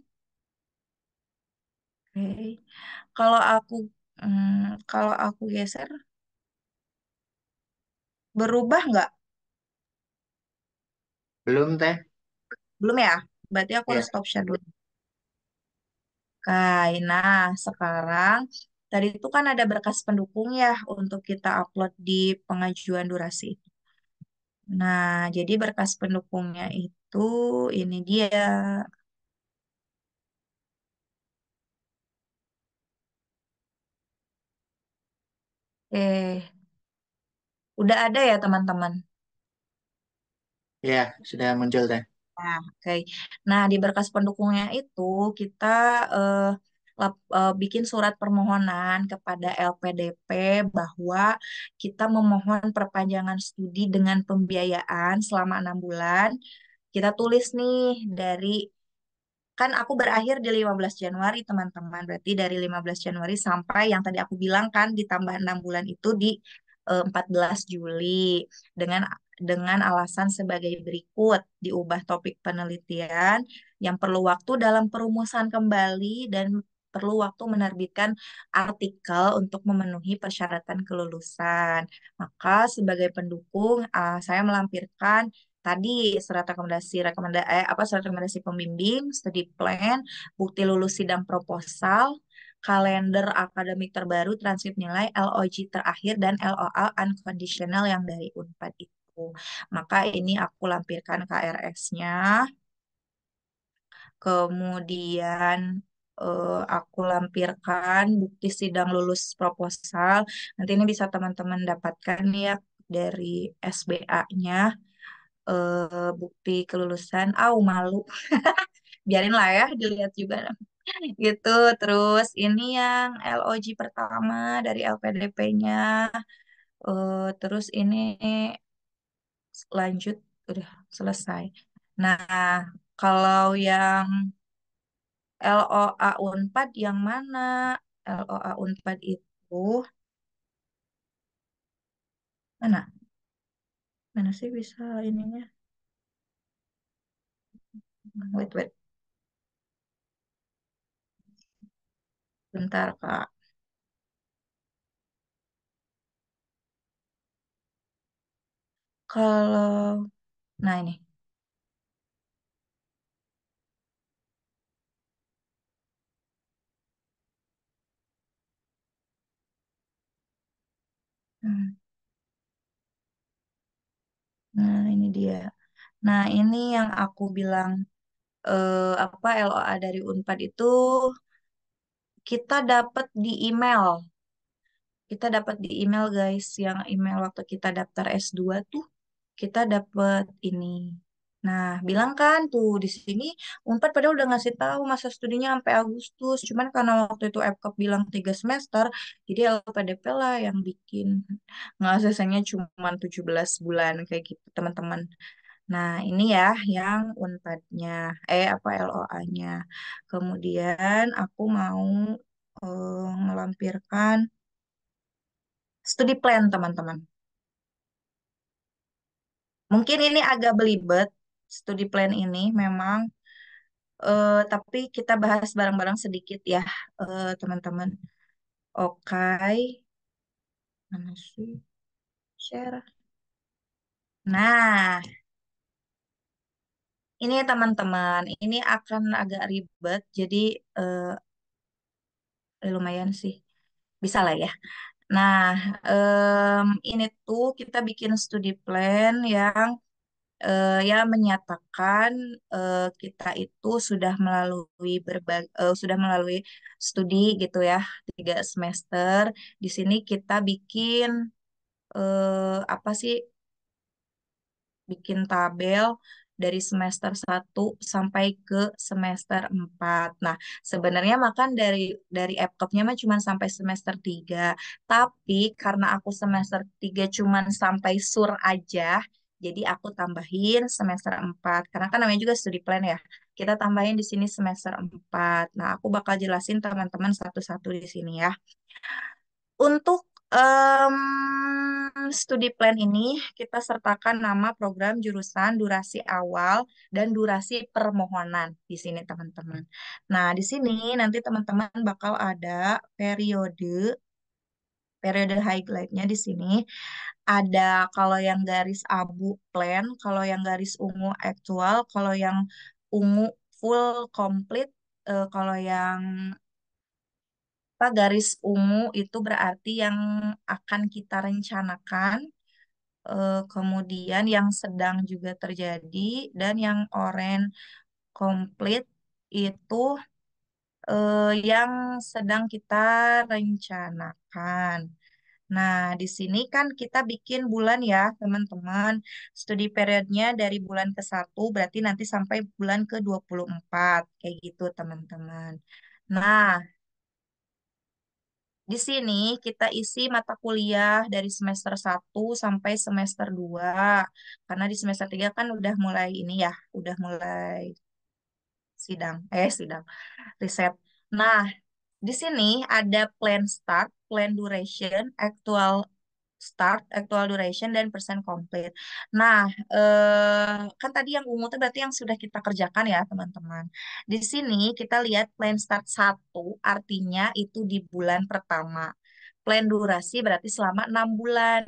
oke, kalau aku kalau aku geser berubah nggak? Belum teh. Belum ya? Berarti aku harus Ya. stop share dulu. Oke, nah sekarang tadi itu kan ada berkas pendukung ya untuk kita upload di pengajuan durasi. Nah, jadi berkas pendukungnya itu ini dia. Eh, udah ada ya teman-teman. Ya, sudah muncul teh. Nah, oke. Nah, di berkas pendukungnya itu kita eh, bikin surat permohonan kepada LPDP bahwa kita memohon perpanjangan studi dengan pembiayaan selama 6 bulan. Kita tulis nih dari kan aku berakhir di 15 Januari teman-teman. Berarti dari 15 Januari sampai yang tadi aku bilang kan ditambah 6 bulan itu di 14 Juli dengan alasan sebagai berikut diubah topik penelitian yang perlu waktu dalam perumusan kembali dan perlu waktu menerbitkan artikel untuk memenuhi persyaratan kelulusan. Maka sebagai pendukung saya melampirkan tadi surat rekomendasi pembimbing, studi plan, bukti lulus sidang proposal, kalender akademik terbaru, transkrip nilai, LOG terakhir dan LOA unconditional yang dari Unpad itu. Maka ini aku lampirkan KRS-nya, kemudian aku lampirkan bukti sidang lulus proposal. Nanti ini bisa teman-teman dapatkan ya dari SBA-nya bukti kelulusan. Malu. Biarin lah ya, dilihat juga gitu. Terus ini yang LOG pertama dari LPDP-nya. Terus ini lanjut udah selesai. Nah, kalau yang LOA Unpad yang mana? LOA Unpad itu mana? Mana sih bisa ininya? Wait, wait. Bentar, Kak. Kalau nah ini. Nah, ini dia. Nah, ini yang aku bilang apa LOA dari Unpad itu kita dapat di email. Kita dapat di email guys, yang email waktu kita daftar S2 tuh kita dapat ini. Nah, bilang kan tuh di sini Unpad padahal udah ngasih tahu masa studinya sampai Agustus. Cuman karena waktu itu FKP bilang 3 semester, jadi LPDP lah yang bikin. Nggak selesainya cuma 17 bulan kayak gitu, teman-teman. Nah, ini ya yang Unpadnya, apa LOA-nya. Kemudian aku mau melampirkan studi plan, teman-teman. Mungkin ini agak belibet, studi plan ini memang, tapi kita bahas bareng-bareng sedikit ya, teman-teman. Oke, mana sih share? Nah, ini teman-teman, ini akan agak ribet, jadi lumayan sih, bisa lah ya. Nah, ini tuh kita bikin studi plan yang ya menyatakan kita itu sudah melalui studi gitu ya 3 semester. Di sini kita bikin apa sih, bikin tabel dari semester 1 sampai ke semester 4. Nah, sebenarnya makan dari FKP-nya mah cuma sampai semester 3. Tapi karena aku semester 3 cuma sampai sur aja, jadi aku tambahin semester 4. Karena kan namanya juga studi plan ya. Kita tambahin di sini semester 4. Nah, aku bakal jelasin teman-teman satu-satu di sini ya. Untuk studi plan ini kita sertakan nama program, jurusan, durasi awal, dan durasi permohonan di sini teman-teman. Nah, di sini nanti teman-teman bakal ada periode highlight-nya di sini. Ada kalau yang garis abu plan, kalau yang garis ungu aktual, kalau yang ungu full complete, kalau yang garis ungu itu berarti yang akan kita rencanakan, kemudian yang sedang juga terjadi, dan yang oranye komplit itu yang sedang kita rencanakan. Nah, di sini kan kita bikin bulan ya, teman-teman. Studi periodnya dari bulan ke 1 berarti nanti sampai bulan ke 24, kayak gitu, teman-teman. Nah, di sini kita isi mata kuliah dari semester 1 sampai semester 2. Karena di semester 3 kan udah mulai ini ya, udah mulai sidang, riset. Nah, di sini ada plan start, plan duration, actual start, actual duration, dan percent complete. Nah, kan tadi yang ungu itu berarti yang sudah kita kerjakan ya, teman-teman. Di sini kita lihat plan start 1, artinya itu di bulan pertama. Plan durasi berarti selama 6 bulan.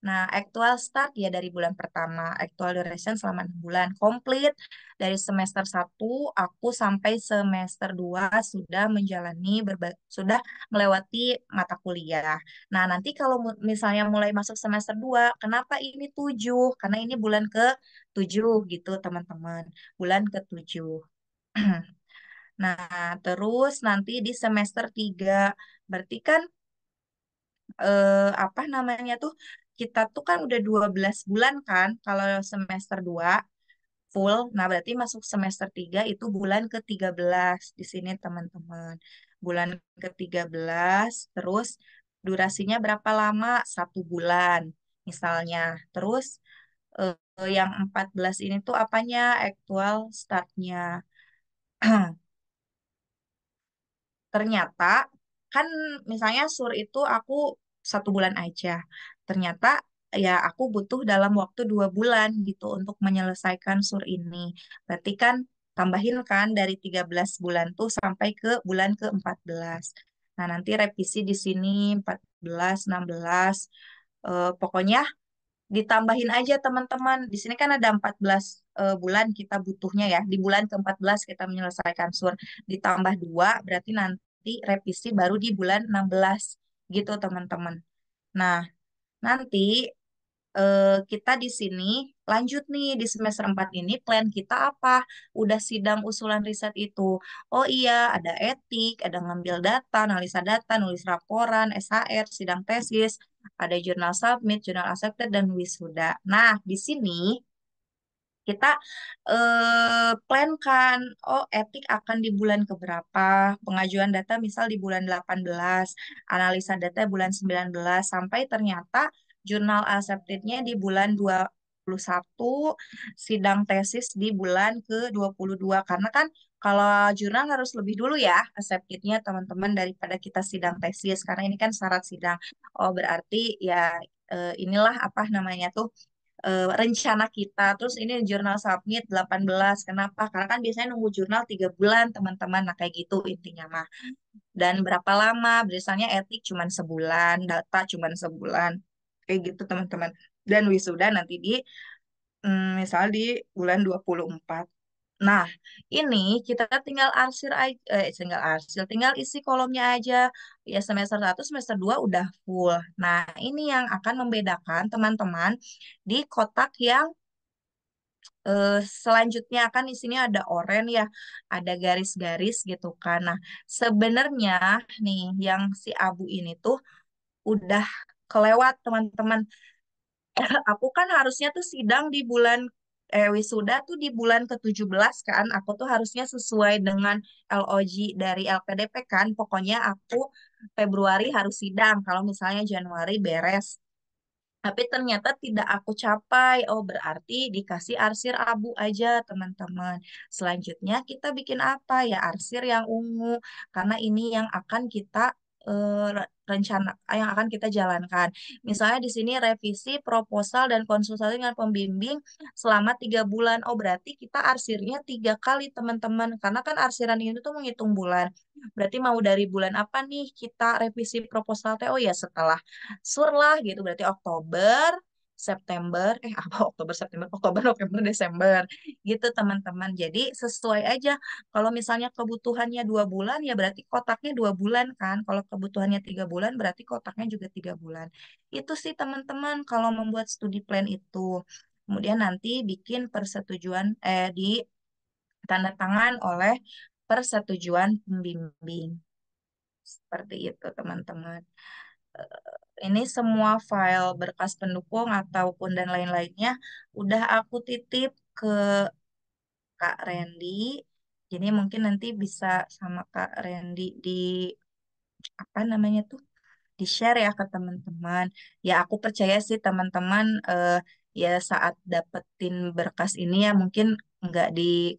Nah, actual start ya dari bulan pertama, actual duration selama 6 bulan. Komplit dari semester 1 aku sampai semester 2 sudah sudah melewati mata kuliah. Nah, nanti kalau misalnya mulai masuk semester 2, kenapa ini 7? Karena ini bulan ke-7 gitu, teman-teman. Bulan ke-7. Nah, terus nanti di semester 3 berarti kan apa namanya tuh, kita tuh kan udah 12 bulan kan kalau semester 2 full. Nah, berarti masuk semester 3 itu bulan ke-13 di sini, teman-teman. Bulan ke-13, terus durasinya berapa lama? 1 bulan misalnya. Terus yang 14 ini tuh apanya? Actual startnya. Ternyata kan misalnya sur itu aku 1 bulan aja. Ternyata ya aku butuh dalam waktu 2 bulan gitu untuk menyelesaikan sur ini. Berarti kan tambahin kan dari 13 bulan tuh sampai ke bulan ke-14. Nah, nanti revisi di sini 14, 16. Pokoknya ditambahin aja, teman-teman. Di sini kan ada 14 bulan kita butuhnya ya. Di bulan ke-14 kita menyelesaikan sur. Ditambah 2 berarti nanti revisi baru di bulan 16 gitu, teman-teman. Nah, Nanti kita di sini lanjut nih di semester 4 ini plan kita apa? Udah sidang usulan riset itu. Oh iya, ada etik, ada ngambil data, analisa data, nulis laporan, SHR, sidang tesis, ada jurnal submit, jurnal accepted, dan wisuda. Nah, di sini kita plan kan, oh etik akan di bulan keberapa, pengajuan data misal di bulan 18, analisa data bulan 19, sampai ternyata jurnal accepted-nya di bulan 21, sidang tesis di bulan ke-22. Karena kan kalau jurnal harus lebih dulu ya accepted-nya teman-teman daripada kita sidang tesis, karena ini kan syarat sidang. Oh berarti ya inilah apa namanya tuh rencana kita. Terus ini jurnal submit 18. Kenapa? Karena kan biasanya nunggu jurnal 3 bulan, teman-teman. Nah, kayak gitu intinya mah. Dan berapa lama? Biasanya etik cuma sebulan, data cuma sebulan. Kayak gitu, teman-teman. Dan wisuda nanti di misal di bulan 24. Nah, ini kita tinggal tinggal isi kolomnya aja. Ya semester 1, semester 2 udah full. Nah, ini yang akan membedakan teman-teman di kotak yang selanjutnya kan di sini ada oranye ya, ada garis-garis gitu kan. Nah, sebenarnya nih yang si abu ini tuh udah kelewat teman-teman. Aku kan harusnya tuh sidang di bulan wisuda tuh di bulan ke-17 kan. Aku tuh harusnya sesuai dengan LOG dari LPDP kan. Pokoknya aku Februari harus sidang kalau misalnya Januari beres. Tapi ternyata tidak aku capai. Oh, berarti dikasih arsir abu aja, teman-teman. Selanjutnya kita bikin apa? Ya, arsir yang ungu. Karena ini yang akan kita rencana, yang akan kita jalankan. Misalnya di sini revisi, proposal, dan konsultasi dengan pembimbing selama 3 bulan. Oh, berarti kita arsirnya 3 kali, teman-teman. Karena kan arsiran ini tuh menghitung bulan. Berarti mau dari bulan apa nih kita revisi proposal teh? Oh ya, setelah sur lah gitu berarti Oktober September apa Oktober November Desember gitu teman-teman. Jadi sesuai aja, kalau misalnya kebutuhannya 2 bulan ya berarti kotaknya 2 bulan kan, kalau kebutuhannya 3 bulan berarti kotaknya juga 3 bulan. Itu sih teman-teman kalau membuat studi plan itu. Kemudian nanti bikin persetujuan di tanda tangan oleh persetujuan pembimbing, seperti itu teman-teman. Ini semua file berkas pendukung ataupun dan lain-lainnya udah aku titip ke Kak Randy. Jadi mungkin nanti bisa sama Kak Randy di apa namanya tuh di-share ya ke teman-teman. Ya aku percaya sih teman-teman ya saat dapetin berkas ini ya mungkin nggak di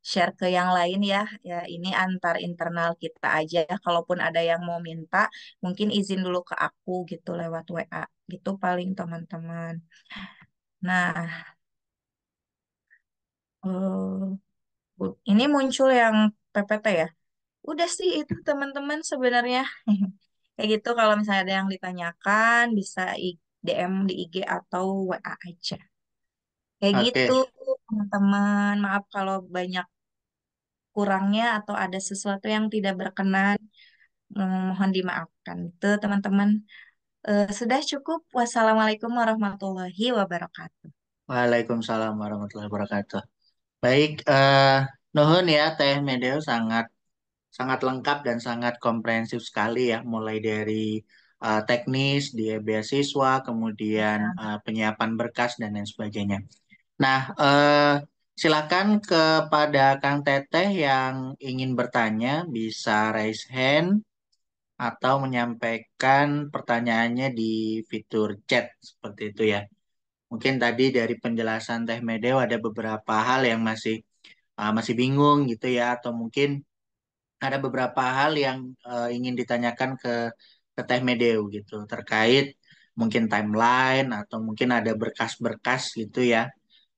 share ke yang lain ya. Ya ini antar internal kita aja. Kalaupun ada yang mau minta, mungkin izin dulu ke aku gitu lewat WA. Gitu paling teman-teman. Nah, ini muncul yang PPT ya. Udah sih itu teman-teman sebenarnya. Kayak gitu kalau misalnya ada yang ditanyakan bisa DM di IG atau WA aja. Kayak gitu Oke, teman-teman. Maaf kalau banyak kurangnya atau ada sesuatu yang tidak berkenan. Mohon dimaafkan. Itu teman-teman. Sudah cukup. Wassalamualaikum warahmatullahi wabarakatuh. Waalaikumsalam warahmatullahi wabarakatuh. Baik, nuhun ya Teh Medeo sangat sangat lengkap dan sangat komprehensif sekali ya, mulai dari teknis di beasiswa, kemudian penyiapan berkas dan lain sebagainya. Nah, silakan kepada Kang Teteh yang ingin bertanya bisa raise hand atau menyampaikan pertanyaannya di fitur chat seperti itu ya. Mungkin tadi dari penjelasan Teh Medeo ada beberapa hal yang masih bingung gitu ya, atau mungkin ada beberapa hal yang ingin ditanyakan ke Teh Medeu gitu terkait mungkin timeline atau mungkin ada berkas-berkas gitu ya.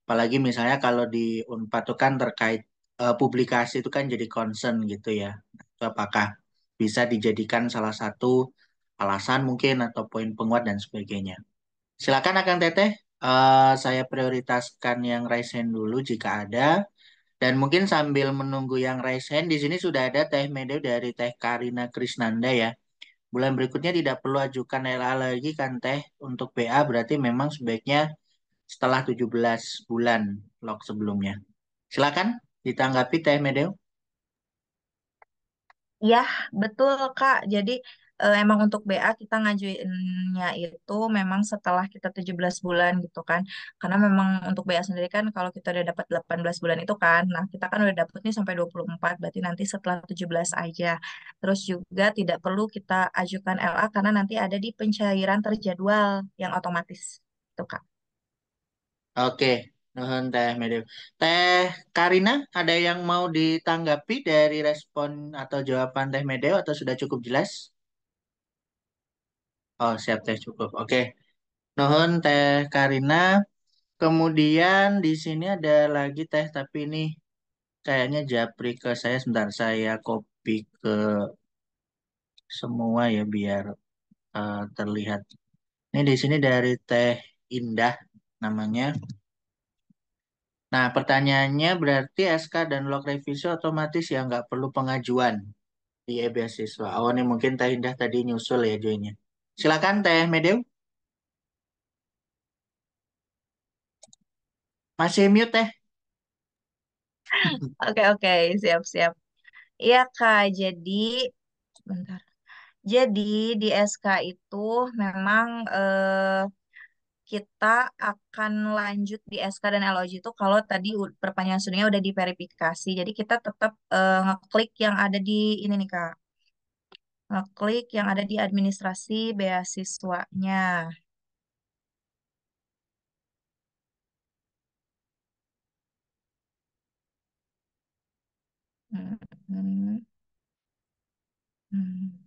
Apalagi misalnya kalau di Unpad itu kan terkait publikasi itu kan jadi concern gitu ya. Itu apakah bisa dijadikan salah satu alasan mungkin atau poin penguat dan sebagainya. Silakan Akang Teteh, saya prioritaskan yang raise hand dulu jika ada. Dan mungkin sambil menunggu yang raise hand, di sini sudah ada Teh Medo dari Teh Karina Krisnanda ya. bulan berikutnya tidak perlu ajukan LA lagi kan Teh. Untuk BA berarti memang sebaiknya setelah 17 bulan log sebelumnya. Silakan ditanggapi Teh Medeo. Iya, betul Kak. Jadi emang untuk BA kita ngajuinnya itu memang setelah kita 17 bulan gitu kan. Karena memang untuk BA sendiri kan kalau kita udah dapat 18 bulan itu kan. Nah, kita kan udah dapet nih sampai 24, berarti nanti setelah 17 aja. Terus juga tidak perlu kita ajukan LA karena nanti ada di pencairan terjadwal yang otomatis. Itu Kak. Oke, nuhun Teh Medeo. Teh Karina, ada yang mau ditanggapi dari respon atau jawaban Teh Medeo atau sudah cukup jelas? Oh, siap Teh cukup. Oke, nuhun Teh Karina. Kemudian di sini ada lagi Teh, tapi ini kayaknya japri ke saya. Sebentar, saya copy ke semua ya biar terlihat. Ini di sini dari Teh Indah namanya. Nah, pertanyaannya berarti SK dan log revisi otomatis ya nggak perlu pengajuan di e-beasiswa. Oh, ini mungkin Teh Indah tadi nyusul ya joinnya. Silakan Teh Medeu. Masih mute Teh. Oke, oke, siap-siap. Iya Kak, jadi bentar. Jadi di SK itu memang kita akan lanjut di SK dan LOG itu kalau tadi perpanjangan studinya udah diverifikasi. Jadi kita tetap ngeklik yang ada di ini nih Kak. Ngeklik yang ada di administrasi beasiswanya. Hmm, hmm, hmm.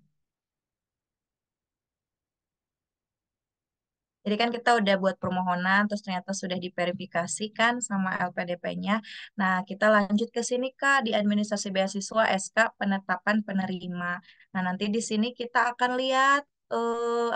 Jadi kan kita udah buat permohonan, terus ternyata sudah diverifikasi kan sama LPDP-nya. Nah, kita lanjut ke sini Kak, di administrasi beasiswa SK penetapan penerima. Nah, nanti di sini kita akan lihat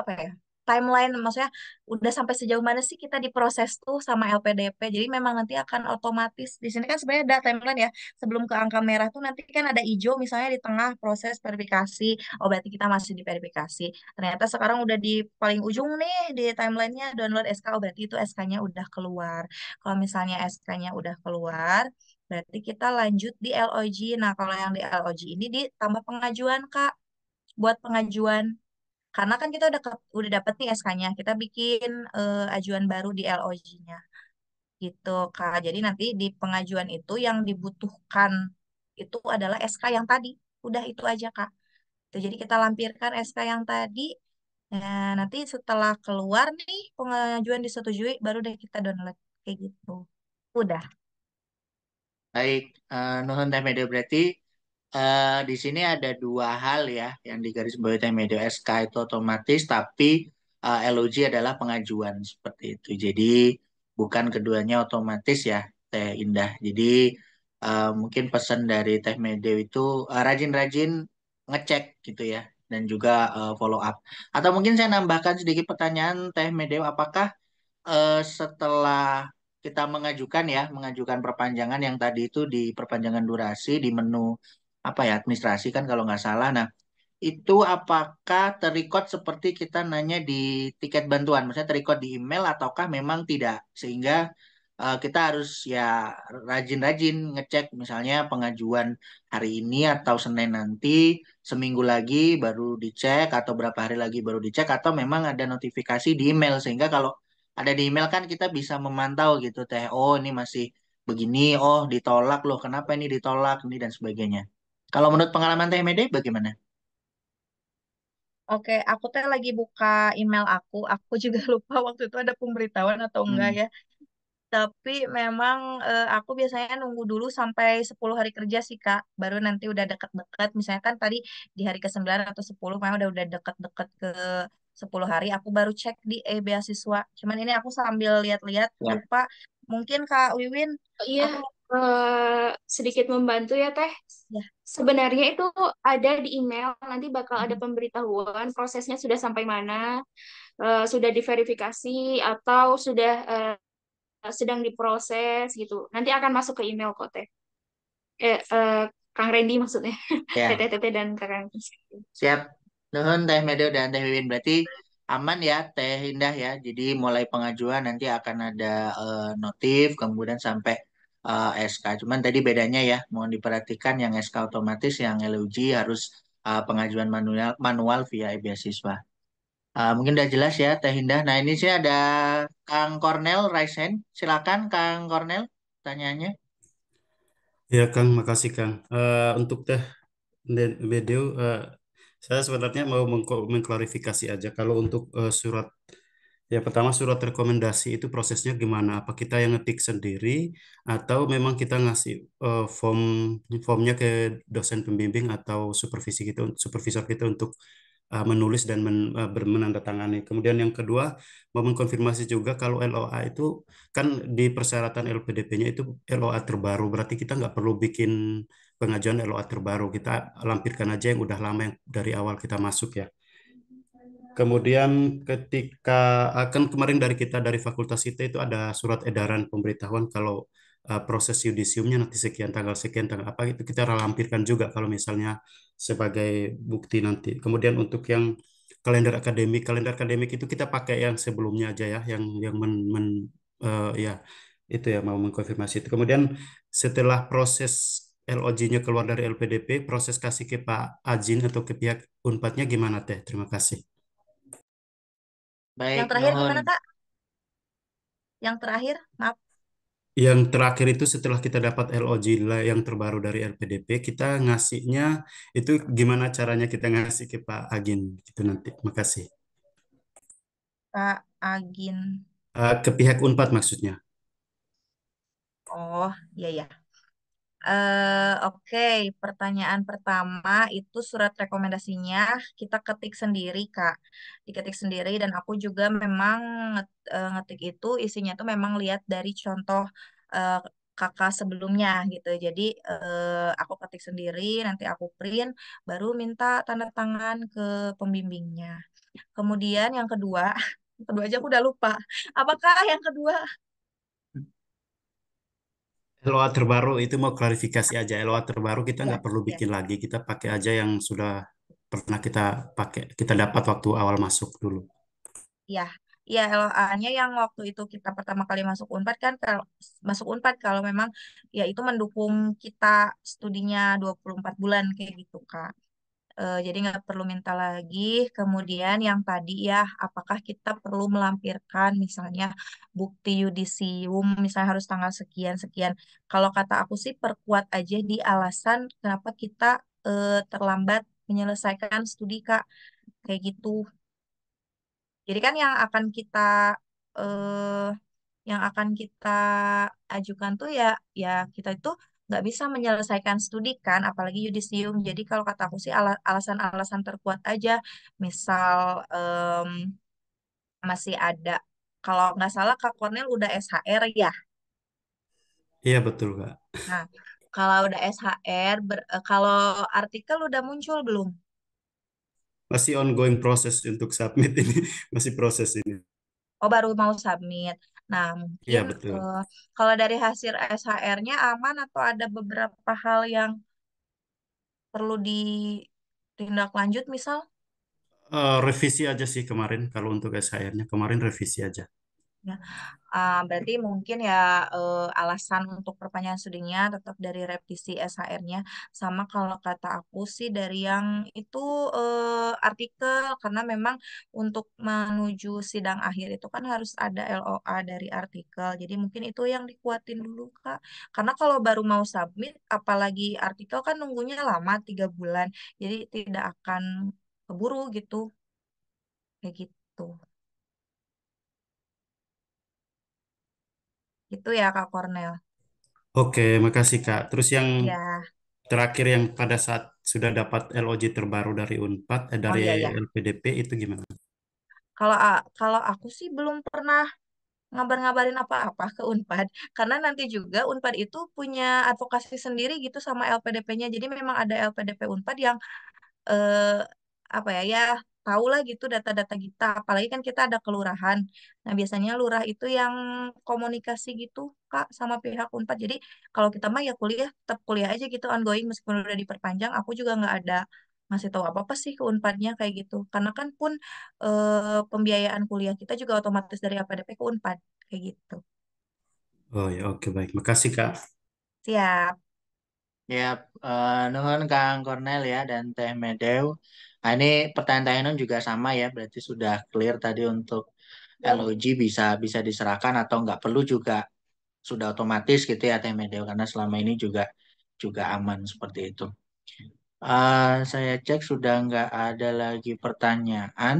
apa ya? Timeline, maksudnya udah sampai sejauh mana sih kita diproses tuh sama LPDP. Jadi memang nanti akan otomatis. Di sini kan sebenarnya ada timeline ya. Sebelum ke angka merah tuh nanti kan ada hijau misalnya di tengah proses verifikasi. Oh, berarti kita masih diverifikasi. Ternyata sekarang udah di paling ujung nih di timelinenya download SK, oh, berarti itu SK-nya udah keluar. Kalau misalnya SK-nya udah keluar, berarti kita lanjut di LOG. Nah, kalau yang di LOG ini ditambah pengajuan, Kak, buat pengajuan. Karena kan kita udah dapet nih SK-nya, kita bikin ajuan baru di LOG-nya. Gitu, Kak. Jadi nanti di pengajuan itu yang dibutuhkan itu adalah SK yang tadi. Udah itu aja, Kak. Jadi kita lampirkan SK yang tadi. Nah, nanti setelah keluar nih pengajuan disetujui, baru deh kita download kayak gitu. Udah. Baik, nuhun Teh Medeu berarti di sini ada dua hal ya yang digarisbawahi Teh Medeu. SK itu otomatis, tapi LOG adalah pengajuan seperti itu. Jadi bukan keduanya otomatis ya, Teh Indah. Jadi mungkin pesan dari Teh Medeu itu rajin-rajin ngecek gitu ya, dan juga follow up. Atau mungkin saya nambahkan sedikit pertanyaan Teh Medeu, apakah setelah kita mengajukan ya, mengajukan perpanjangan yang tadi itu di perpanjangan durasi di menu apa ya administrasi kan kalau nggak salah. Nah, itu apakah terrecord seperti kita nanya di tiket bantuan, maksudnya terrecord di email ataukah memang tidak? Sehingga kita harus ya rajin-rajin ngecek misalnya pengajuan hari ini atau Senin nanti, seminggu lagi baru dicek atau berapa hari lagi baru dicek atau memang ada notifikasi di email sehingga kalau ada di email kan kita bisa memantau gitu Teh. Oh, ini masih begini, oh ditolak loh, kenapa ini ditolak ini dan sebagainya. Kalau menurut pengalaman Teh Mede bagaimana? Oke, aku teh lagi buka email aku. Aku juga lupa waktu itu ada pemberitahuan atau enggak Hmm, ya. Tapi memang aku biasanya nunggu dulu sampai 10 hari kerja sih, Kak. Baru nanti udah deket-deket. Misalnya kan tadi di hari ke-9 atau 10, memang udah deket-deket ke 10 hari. Aku baru cek di beasiswa. Cuman ini aku sambil lihat-lihat, ya, lupa. Mungkin Kak Wiwin, Iya, aku sedikit membantu ya Teh. ya. Sebenarnya itu ada di email, nanti bakal ada pemberitahuan prosesnya sudah sampai mana, sudah diverifikasi atau sudah sedang diproses gitu. Nanti akan masuk ke email kok Teh. Kang Randy maksudnya. ya, TTTT dan Kang Randy. siap. Nuhun Teh Medo dan Teh Wiwin. Berarti aman ya Teh Indah ya. Jadi mulai pengajuan nanti akan ada notif, kemudian sampai SK. Cuman tadi bedanya ya, mohon diperhatikan yang SK otomatis, yang LUG harus pengajuan manual manual via e-beasiswa. Mungkin udah jelas ya Teh Indah. Nah ini sih ada Kang Cornel raise hand. Silakan Kang Cornel, pertanyaannya. Ya Kang, makasih Kang. Untuk Teh Bedeu, saya sebenarnya mau mengklarifikasi aja kalau untuk surat. Ya, pertama surat rekomendasi itu prosesnya gimana? Apa kita yang ngetik sendiri atau memang kita ngasih formnya ke dosen pembimbing atau supervisor kita untuk menulis dan menandatangani. Kemudian yang kedua, mau mengkonfirmasi juga kalau LOA itu kan di persyaratan LPDP-nya itu LOA terbaru, berarti kita nggak perlu bikin pengajuan LOA terbaru. Kita lampirkan aja yang udah lama yang dari awal kita masuk ya. Kemudian ketika akan kemarin dari kita dari fakultas kita itu ada surat edaran pemberitahuan kalau proses yudisiumnya nanti sekian tanggal apa itu kita lampirkan juga kalau misalnya sebagai bukti nanti. Kemudian untuk yang kalender akademik itu kita pakai yang sebelumnya aja ya, yang ya itu ya mau mengkonfirmasi itu. Kemudian setelah proses LOG-nya keluar dari LPDP, proses kasih ke Pak Ajin atau ke pihak Unpadnya gimana Teh? Terima kasih. Yang Baik, terakhir nuhun. gimana Kak? Yang terakhir, maaf. Yang terakhir itu setelah kita dapat LOG yang terbaru dari LPDP, kita ngasihnya itu gimana caranya kita ngasih ke Pak Agin gitu nanti. Makasih. Kak Agin. Ke pihak Unpad maksudnya. Oh, iya ya. Oke, pertanyaan pertama itu surat rekomendasinya kita ketik sendiri, Kak. Diketik sendiri dan aku juga memang ngetik itu isinya tuh memang lihat dari contoh eh, kakak sebelumnya gitu. Jadi aku ketik sendiri, nanti aku print, baru minta tanda tangan ke pembimbingnya. Kemudian yang kedua, yang kedua aja aku udah lupa. Apakah yang kedua? LOA terbaru itu mau klarifikasi aja. LOA terbaru kita Ya, nggak perlu ya. bikin lagi. Kita pakai aja yang sudah pernah kita pakai, kita dapat waktu awal masuk dulu. Ya, ya LOA-nya yang waktu itu kita pertama kali masuk Unpad kan kalau masuk Unpad kalau memang ya itu mendukung kita studinya 24 bulan kayak gitu Kak. Jadi nggak perlu minta lagi. Kemudian yang tadi ya, apakah kita perlu melampirkan misalnya bukti yudisium, misalnya harus tanggal sekian sekian. Kalau kata aku sih perkuat aja di alasan kenapa kita terlambat menyelesaikan studi Kak, kayak gitu. Jadi kan eh, yang akan kita ajukan tuh ya ya kita itu nggak bisa menyelesaikan studi kan, apalagi yudisium. Jadi kalau kata aku sih alasan-alasan terkuat aja. Misal masih ada, kalau nggak salah Kak Cornel udah SHR ya. Iya betul Kak. Nah, kalau udah SHR, kalau artikel udah muncul belum? Masih ongoing proses untuk submit ini. Masih proses ini. Oh, baru mau submit. Nah, mungkin Iya betul. kalau dari hasil SHR-nya aman atau ada beberapa hal yang perlu ditindaklanjut misal? Revisi aja sih kemarin kalau untuk SHR-nya. Kemarin revisi aja. Ya, berarti mungkin ya alasan untuk perpanjangan studinya tetap dari revisi SHR-nya. Sama kalau kata aku sih dari yang itu artikel karena memang untuk menuju sidang akhir itu kan harus ada LOA dari artikel. Jadi mungkin itu yang dikuatin dulu Kak. Karena kalau baru mau submit, apalagi artikel kan nunggunya lama 3 bulan. Jadi tidak akan keburu gitu, kayak gitu. Itu ya Kak Cornel. Oke, makasih Kak. Terus yang Ya. terakhir yang pada saat sudah dapat LOG terbaru dari Unpad, Oh dari iya ya. LPDP itu gimana? Kalau aku sih belum pernah ngabar-ngabarin apa-apa ke Unpad karena nanti juga Unpad itu punya advokasi sendiri gitu sama LPDP-nya. Jadi memang ada LPDP Unpad yang eh, apa ya ya tahulah gitu data-data kita. Apalagi kan kita ada kelurahan. Nah biasanya lurah itu yang komunikasi gitu Kak sama pihak Unpad. Jadi kalau kita mah ya kuliah tetap kuliah aja gitu ongoing meskipun udah diperpanjang. Aku juga nggak ada ngasih tahu apa-apa sih ke Unpadnya kayak gitu. Karena kan pun pembiayaan kuliah kita juga otomatis dari APDP ke Unpad kayak gitu. Oh ya, oke baik. Makasih Kak. Siap. Ya, nuhun Kang Cornel ya dan Teh Medeu. Nah, ini pertanyaan-pertanyaan juga sama ya, berarti sudah clear tadi untuk LOG bisa bisa diserahkan atau nggak perlu juga sudah otomatis gitu ya Teh Medeu karena selama ini juga juga aman seperti itu. Saya cek sudah nggak ada lagi pertanyaan.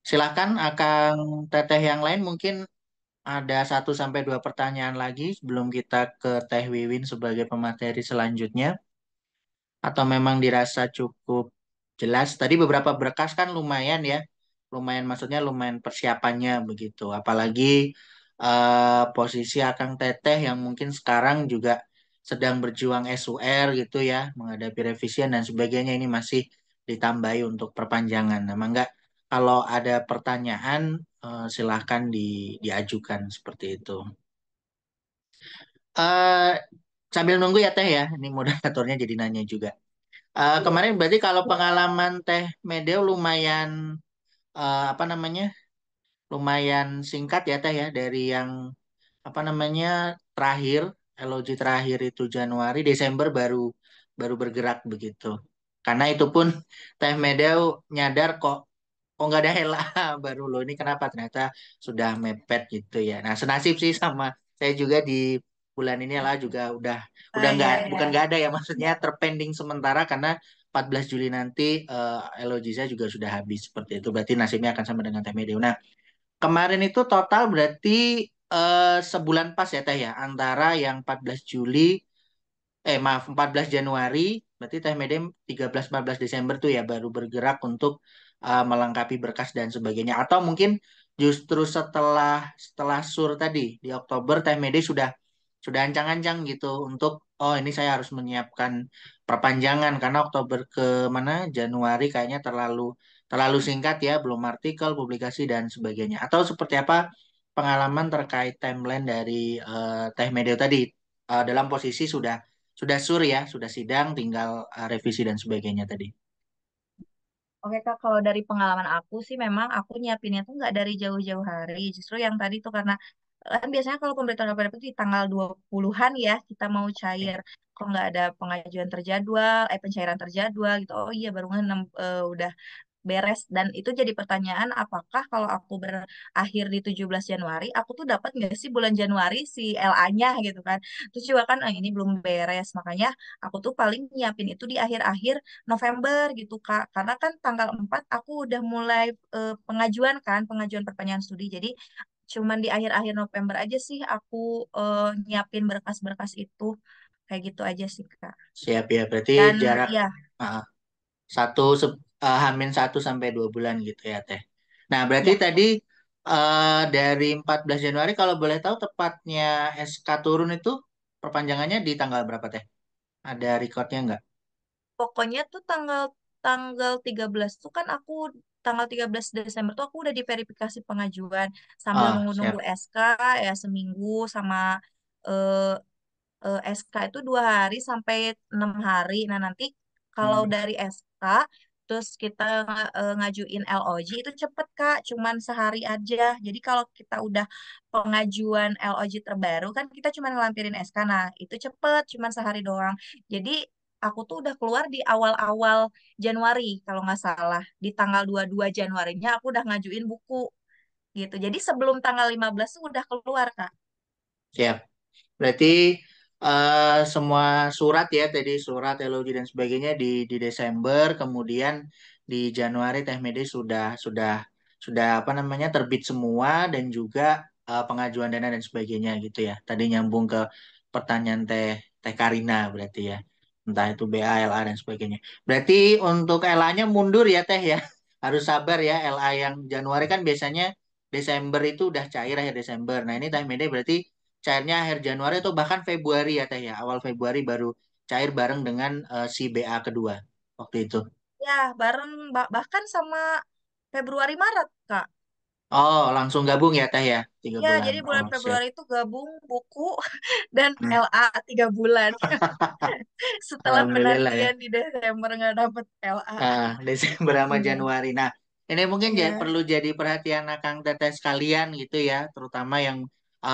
Silakan Akang Teteh yang lain mungkin ada 1 sampai 2 pertanyaan lagi sebelum kita ke Teh Wiwin sebagai pemateri selanjutnya. Atau memang dirasa cukup jelas? Tadi beberapa berkas kan lumayan ya, lumayan maksudnya lumayan persiapannya begitu. Apalagi posisi Akang Teteh yang mungkin sekarang juga sedang berjuang SUR gitu ya, menghadapi revisian dan sebagainya ini masih ditambahi untuk perpanjangan. Nah, enggak kalau ada pertanyaan silahkan diajukan seperti itu. Eh sambil nunggu ya Teh ya, ini moderatornya jadi nanya juga. Kemarin berarti kalau pengalaman Teh Medeo lumayan apa namanya lumayan singkat ya Teh ya dari yang apa namanya terakhir LOG terakhir itu Januari Desember baru baru bergerak begitu. Karena itu pun Teh Medeo nyadar kok nggak ada Hela baru loh ini kenapa ternyata sudah mepet gitu ya. Nah senasib sih sama saya juga di bulan ini lah juga udah Ah, nggak ya, bukan ya. nggak ada ya maksudnya terpending sementara karena 14 Juli nanti LOG saya juga sudah habis seperti itu berarti nasibnya akan sama dengan Teh Medeo. Nah kemarin itu total berarti sebulan pas ya Teh ya antara yang 14 Juli maaf 14 Januari berarti Teh Medem 13-14 Desember tuh ya baru bergerak untuk melengkapi berkas dan sebagainya atau mungkin justru setelah setelah sur tadi di Oktober Teh Mede sudah ancang-ancang gitu untuk oh ini saya harus menyiapkan perpanjangan karena Oktober ke mana Januari kayaknya terlalu terlalu singkat ya belum artikel publikasi dan sebagainya atau seperti apa pengalaman terkait timeline dari Teh Medeo tadi dalam posisi sudah sur ya, sudah sidang, tinggal revisi dan sebagainya tadi. Oke Kak, kalau dari pengalaman aku sih memang aku nyiapinnya tuh nggak dari jauh-jauh hari. Justru yang tadi tuh karena kan biasanya kalau pemberitahuan KPDP itu di tanggal 20-an ya kita mau cair. Kalau nggak ada pengajuan terjadwal, pencairan terjadwal gitu. Oh iya baru udah beres dan itu jadi pertanyaan apakah kalau aku berakhir di 17 Januari aku tuh dapat nggak sih bulan Januari si LA-nya gitu kan terus juga kan ini belum beres makanya aku tuh paling nyiapin itu di akhir-akhir November gitu Kak karena kan tanggal 4 aku udah mulai pengajuan kan pengajuan perpanjangan studi jadi cuman di akhir-akhir November aja sih aku nyiapin berkas-berkas itu kayak gitu aja sih Kak Siap ya, berarti dan jarak ya uh, Hamin 1 sampai 2 bulan gitu ya Teh. Nah, berarti ya tadi dari 14 Januari kalau boleh tahu tepatnya SK turun itu perpanjangannya di tanggal berapa Teh? Ada recordnya nggak? pokoknya tuh tanggal tanggal 13 tuh kan aku tanggal 13 Desember tuh aku udah diverifikasi pengajuan sambil Ah, menunggu siap. SK ya seminggu sama eh, SK itu 2 hari sampai 6 hari. Nah nanti kalau Hmm, dari SK terus kita ngajuin LOG itu cepet Kak, cuman sehari aja. Jadi kalau kita udah pengajuan LOG terbaru kan kita cuman ngelampirin SK. Nah itu cepet, cuman sehari doang. Jadi aku tuh udah keluar di awal-awal Januari kalau nggak salah. Di tanggal 22 Januarinya aku udah ngajuin buku gitu. Jadi sebelum tanggal 15 tuh udah keluar Kak. siap. Berarti semua surat ya tadi surat LOG dan sebagainya di Desember, kemudian di Januari Teh Mede sudah apa namanya terbit semua dan juga pengajuan dana dan sebagainya gitu ya. Tadi nyambung ke pertanyaan Teh Teh Karina berarti ya. Entah itu BA, LA dan sebagainya. Berarti untuk LA-nya mundur ya Teh ya. Harus sabar ya LA yang Januari kan biasanya Desember itu udah cair akhir Desember. Nah, ini Teh Mede berarti cairnya akhir Januari atau bahkan Februari ya Teh ya. Awal Februari baru cair bareng dengan si BA kedua waktu itu. Ya, bareng bahkan sama Februari Maret, Kak. Oh, langsung gabung ya Teh ya, 3 bulan. Jadi Oh, bulan siap. Februari itu gabung buku dan Hmm. LA 3 bulan. Setelah Alhamdulillah ya. penantian di Desember nggak dapet LA. Desember sama Iya. Januari. Nah, ini mungkin Iya. perlu jadi perhatian Akang Teteh sekalian gitu ya, terutama yang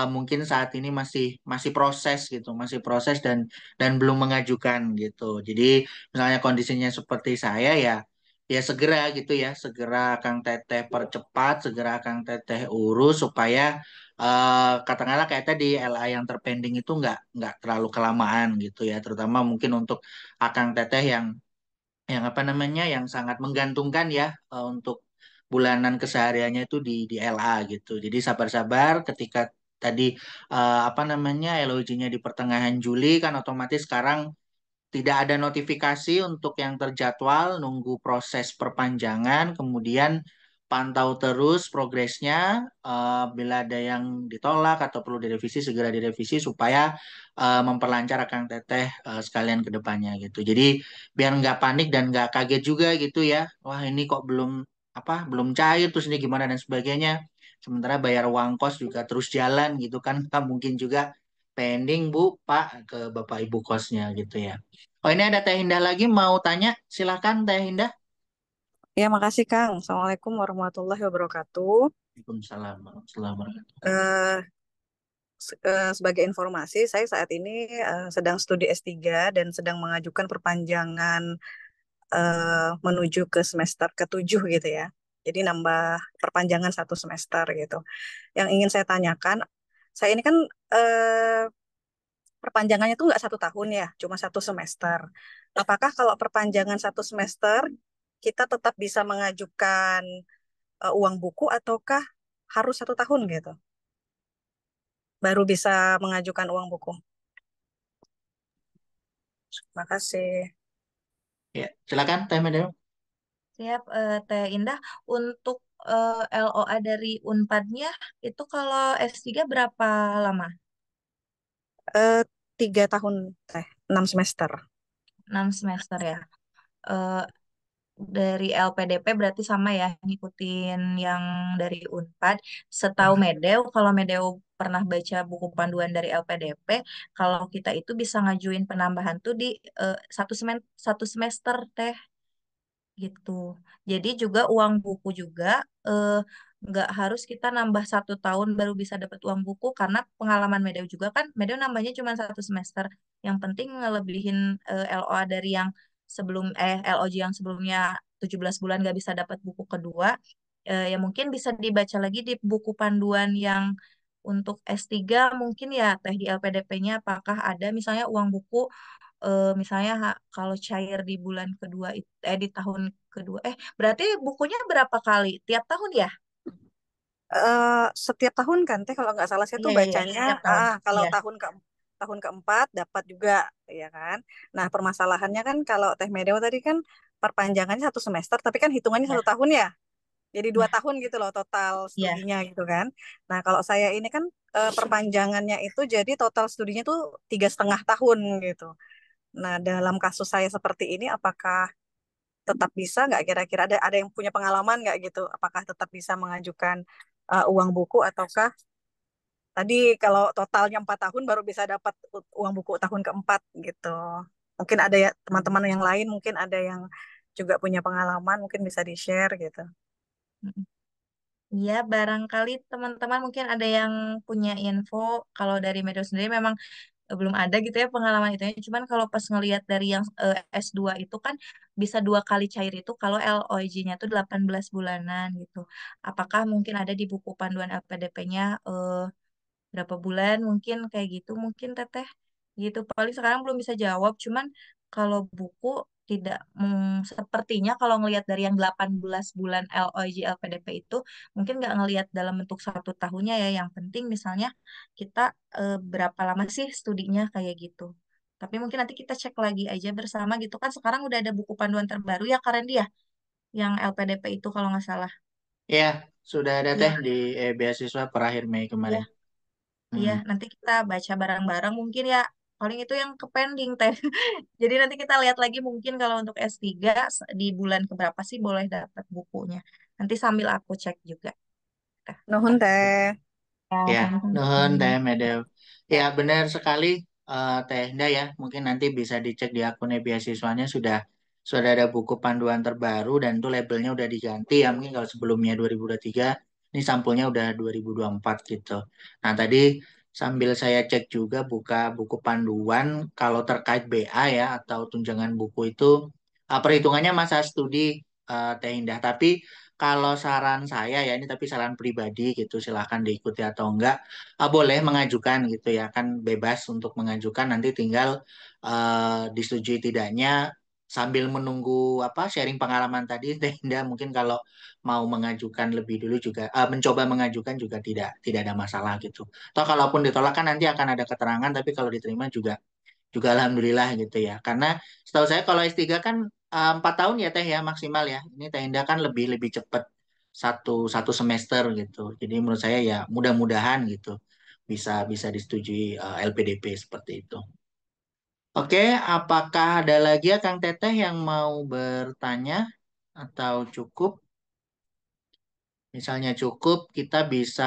mungkin saat ini masih masih proses gitu, masih proses dan belum mengajukan gitu. Jadi misalnya kondisinya seperti saya ya, ya segera gitu ya, segera Akang Teteh percepat, segera Akang Teteh urus supaya katakanlah kayak tadi LA yang terpending itu nggak terlalu kelamaan gitu ya, terutama mungkin untuk Akang Teteh yang apa namanya yang sangat menggantungkan ya untuk bulanan kesehariannya itu di LA gitu. Jadi sabar-sabar ketika tadi apa namanya LOJ-nya di pertengahan Juli kan otomatis sekarang tidak ada notifikasi untuk yang terjadwal, nunggu proses perpanjangan, kemudian pantau terus progresnya. Bila ada yang ditolak atau perlu direvisi, segera direvisi supaya memperlancar Kang Teteh sekalian ke depannya gitu. Jadi biar nggak panik dan nggak kaget juga gitu ya. Wah ini kok belum cair terus ini gimana dan sebagainya. Sementara bayar uang kos juga terus jalan gitu kan. Nggak mungkin juga pending Bu Pak ke Bapak Ibu kosnya gitu ya. Oh ini ada Teh Indah lagi mau tanya, silakan Teh Indah. Ya, makasih Kang. Assalamualaikum warahmatullahi wabarakatuh. Waalaikumsalam warahmatullahi wabarakatuh. Eh, sebagai informasi, saya saat ini sedang studi S3 dan sedang mengajukan perpanjangan menuju ke semester ke-7 gitu ya. Jadi nambah perpanjangan 1 semester gitu. Yang ingin saya tanyakan, saya ini kan eh, perpanjangannya tuh nggak 1 tahun ya, cuma 1 semester. Apakah kalau perpanjangan 1 semester, kita tetap bisa mengajukan uang buku ataukah harus 1 tahun gitu baru bisa mengajukan uang buku. Terima kasih. Ya, silakan Teh Medeo. Siap, Teh Indah. Untuk LOA dari Unpadnya itu kalau S3 berapa lama? Eh, 3 tahun, 6 semester. 6 semester ya. Eh, dari LPDP berarti sama ya, ngikutin yang dari Unpad. Setahu Medeo, kalau Medeo pernah baca buku panduan dari LPDP, kalau kita itu bisa ngajuin penambahan tuh di 1 semester teh gitu. Jadi juga uang buku juga nggak harus kita nambah 1 tahun baru bisa dapat uang buku karena pengalaman Medeo juga kan Medeo nambahnya cuma 1 semester. Yang penting ngelebihin LOA dari yang LOJ yang sebelumnya 17 bulan nggak bisa dapat buku kedua. Ya mungkin bisa dibaca lagi di buku panduan yang untuk S3 mungkin ya teh di LPDP-nya apakah ada misalnya uang buku misalnya kalau cair di bulan kedua di tahun kedua berarti bukunya berapa kali tiap tahun ya. Setiap tahun kan teh kalau nggak salah saya Iya tuh iya iya bacanya tiap tahun. kalau Iya. tahun keempat dapat juga ya kan. Nah permasalahannya kan kalau Teh Medeo tadi kan perpanjangannya 1 semester tapi kan hitungannya Iya. 1 tahun ya. Jadi Iya. 2 tahun gitu loh total Iya. studinya gitu kan. Nah kalau saya ini kan perpanjangannya itu jadi total studinya tuh 3,5 tahun gitu. Nah dalam kasus saya seperti ini apakah tetap bisa nggak kira-kira ada yang punya pengalaman nggak gitu? Apakah tetap bisa mengajukan uang buku ataukah tadi kalau totalnya 4 tahun baru bisa dapat uang buku tahun keempat gitu? Mungkin ada ya teman-teman yang lain mungkin ada yang juga punya pengalaman mungkin bisa di-share gitu. Mm. Iya, barangkali teman-teman mungkin ada yang punya info kalau dari Medo sendiri memang belum ada gitu ya pengalaman itu. Cuman kalau pas ngelihat dari yang S2 itu kan bisa 2 kali cair itu kalau LOJ-nya tuh 18 bulanan gitu. Apakah mungkin ada di buku panduan LPDP-nya berapa bulan mungkin kayak gitu mungkin Teteh gitu paling sekarang belum bisa jawab cuman kalau buku tidak sepertinya kalau ngelihat dari yang 18 bulan LOJ LPDP itu mungkin nggak ngelihat dalam bentuk 1 tahunnya ya yang penting misalnya kita berapa lama sih studinya kayak gitu tapi mungkin nanti kita cek lagi aja bersama gitu kan sekarang udah ada buku panduan terbaru ya Karen dia yang LPDP itu kalau nggak salah. Ya, sudah ada Teh Iya. di beasiswa per akhir Mei Iya. kemarin. Iya, Hmm. nanti kita baca bareng-bareng mungkin ya. Paling itu yang ke pending teh. Jadi nanti kita lihat lagi mungkin kalau untuk S3 di bulan keberapa sih boleh dapat bukunya. Nanti sambil aku cek juga. Nuhun teh. Ya, Ya, sama-sama. nuhun Teh Medew. Ya, Ya. benar sekali Teh Indah ya. Mungkin nanti bisa dicek di akunnya beasiswanya sudah ada buku panduan terbaru dan itu labelnya udah diganti ya. Mungkin kalau sebelumnya 2023, ini sampulnya udah 2024 gitu. Nah, tadi sambil saya cek juga buka buku panduan kalau terkait BA ya atau tunjangan buku itu perhitungannya masa studi Teh Indah. Tapi kalau saran saya ya ini tapi saran pribadi gitu silahkan diikuti atau enggak boleh mengajukan gitu ya kan bebas untuk mengajukan nanti tinggal disetujui tidaknya sambil menunggu apa sharing pengalaman tadi Teh Indah mungkin kalau mau mengajukan lebih dulu juga mencoba mengajukan juga tidak ada masalah gitu. Toh kalaupun ditolak kan nanti akan ada keterangan tapi kalau diterima juga alhamdulillah gitu ya. Karena setahu saya kalau S3 kan 4 tahun ya Teh ya maksimal ya. Ini Teh Indah kan lebih lebih cepat satu semester gitu. Jadi menurut saya ya mudah-mudahan gitu bisa bisa disetujui LPDP seperti itu. Oke, apakah ada lagi ya Kang Teteh yang mau bertanya atau cukup? Misalnya cukup, kita bisa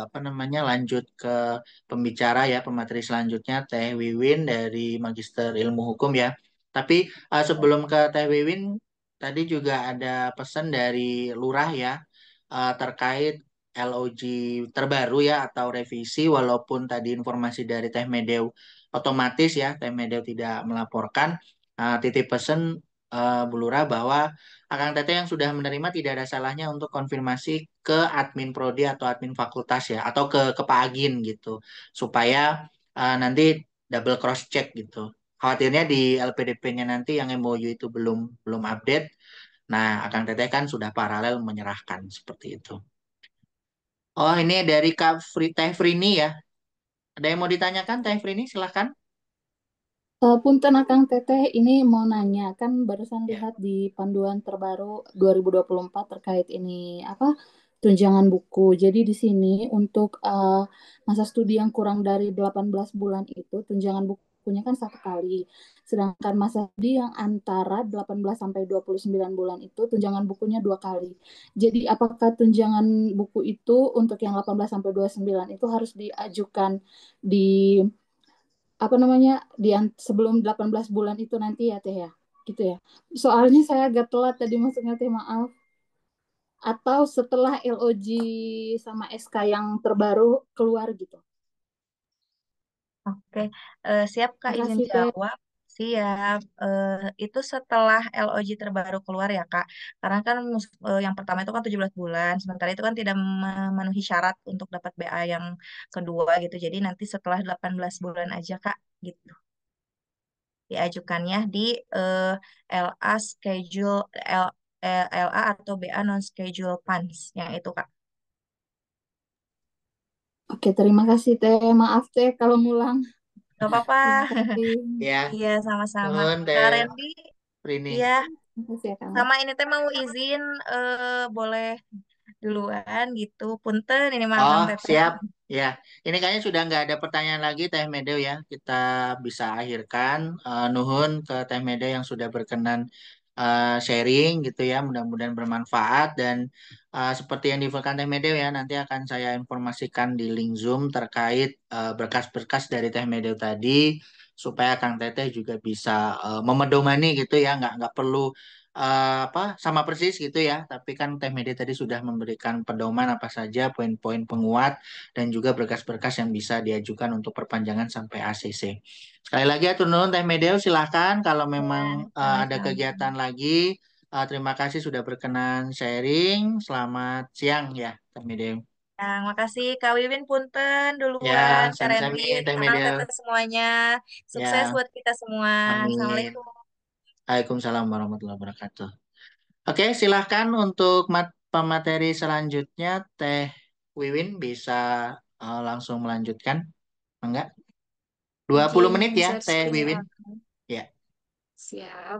apa namanya lanjut ke pembicara ya, pemateri selanjutnya Teh Wiwin dari Magister Ilmu Hukum ya. Tapi sebelum ke Teh Wiwin, tadi juga ada pesan dari Lurah ya terkait LOG terbaru ya atau revisi, walaupun tadi informasi dari Teh Medeu otomatis ya, Teh Medeu tidak melaporkan. Titip pesan Bu Lurah bahwa Akang Teteh yang sudah menerima tidak ada salahnya untuk konfirmasi ke admin prodi atau admin fakultas ya, atau ke Pak Agin gitu, supaya nanti double cross check gitu. Khawatirnya di LPDP-nya nanti yang MOU itu belum belum update. Nah, Akang Teteh kan sudah paralel menyerahkan seperti itu. Oh, ini dari Kak Teh Frini ya. Ada yang mau ditanyakan Teh Frini? Silahkan. Punten Akang Teteh, ini mau nanya, kan barusan Ya. lihat di panduan terbaru 2024 terkait ini apa tunjangan buku. Jadi di sini untuk masa studi yang kurang dari 18 bulan itu tunjangan bukunya kan 1 kali. Sedangkan masa studi yang antara 18 sampai 29 bulan itu tunjangan bukunya 2 kali. Jadi apakah tunjangan buku itu untuk yang 18 sampai 29 itu harus diajukan di apa namanya sebelum 18 bulan itu nanti ya Teh ya gitu ya, soalnya saya agak telat tadi masuknya Teh, maaf, atau setelah LOG sama SK yang terbaru keluar gitu. Oke, siap Kak izin Makasih Teh. jawab. Siap. Itu setelah LOG terbaru keluar ya Kak. Karena kan yang pertama itu kan 17 bulan, sementara itu kan tidak memenuhi syarat untuk dapat BA yang kedua gitu. Jadi nanti setelah 18 bulan aja Kak gitu. Diajukannya di eh, LA schedule LA atau BA non schedule funds yang itu Kak. Oke, terima kasih Teh, maaf Teh kalau ngulang. Gak apa-apa. Terima kasih. Ya, Iya, sama-sama. nuhun Kak Teh Randy, Frini. iya, Terima kasih ya Kang. sama ini teh mau izin boleh duluan gitu. Punten ini mah Oh, Kang Teteh. siap. Ya, ini kayaknya sudah nggak ada pertanyaan lagi Teh Medeu ya. Kita bisa akhirkan. Nuhun ke Teh Medeu yang sudah berkenan sharing gitu ya. Mudah-mudahan bermanfaat dan seperti yang diinfokan Teh Medeu ya, nanti akan saya informasikan di link Zoom terkait berkas-berkas dari Teh Medeu tadi supaya Kang Teteh juga bisa memedomani gitu ya. Nggak perlu apa sama persis gitu ya. Tapi kan Teh Mede tadi sudah memberikan pedoman apa saja poin-poin penguat dan juga berkas-berkas yang bisa diajukan untuk perpanjangan sampai ACC. Sekali lagi atur nuhun Teh Medeo silahkan kalau memang Ya, ada sama-sama. kegiatan lagi. Terima kasih sudah berkenan sharing. Selamat siang ya Teh Medeo. Yang makasih Kak Wiwin punten Ya, duluan, Kak sami-sami Randy, Teh Kang Medeo. Teteh semuanya. Sukses Ya, buat kita semua. amin. Assalamualaikum. Waalaikumsalam warahmatullahi wabarakatuh. Oke, silahkan untuk pemateri selanjutnya, Teh Wiwin bisa langsung melanjutkan, enggak? Dua puluh Izin menit ya, share Teh screen Wiwin. ya. Ya. Siap.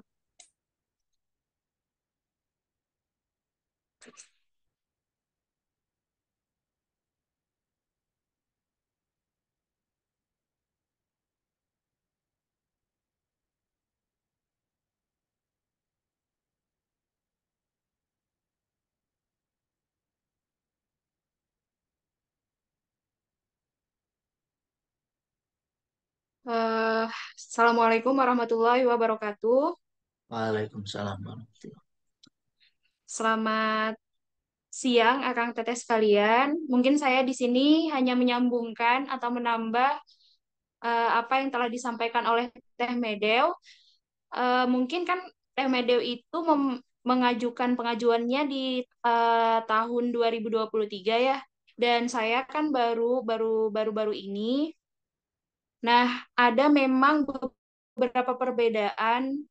Eh, Assalamualaikum warahmatullahi wabarakatuh. Waalaikumsalam warahmatullahi. Selamat siang, Akang Teteh sekalian. Mungkin saya di sini hanya menyambungkan atau menambah apa yang telah disampaikan oleh Teh Medeu. Mungkin kan Teh Medeu itu mengajukan pengajuannya di tahun 2023 ya. Dan saya kan baru-baru ini. Nah, ada memang beberapa perbedaan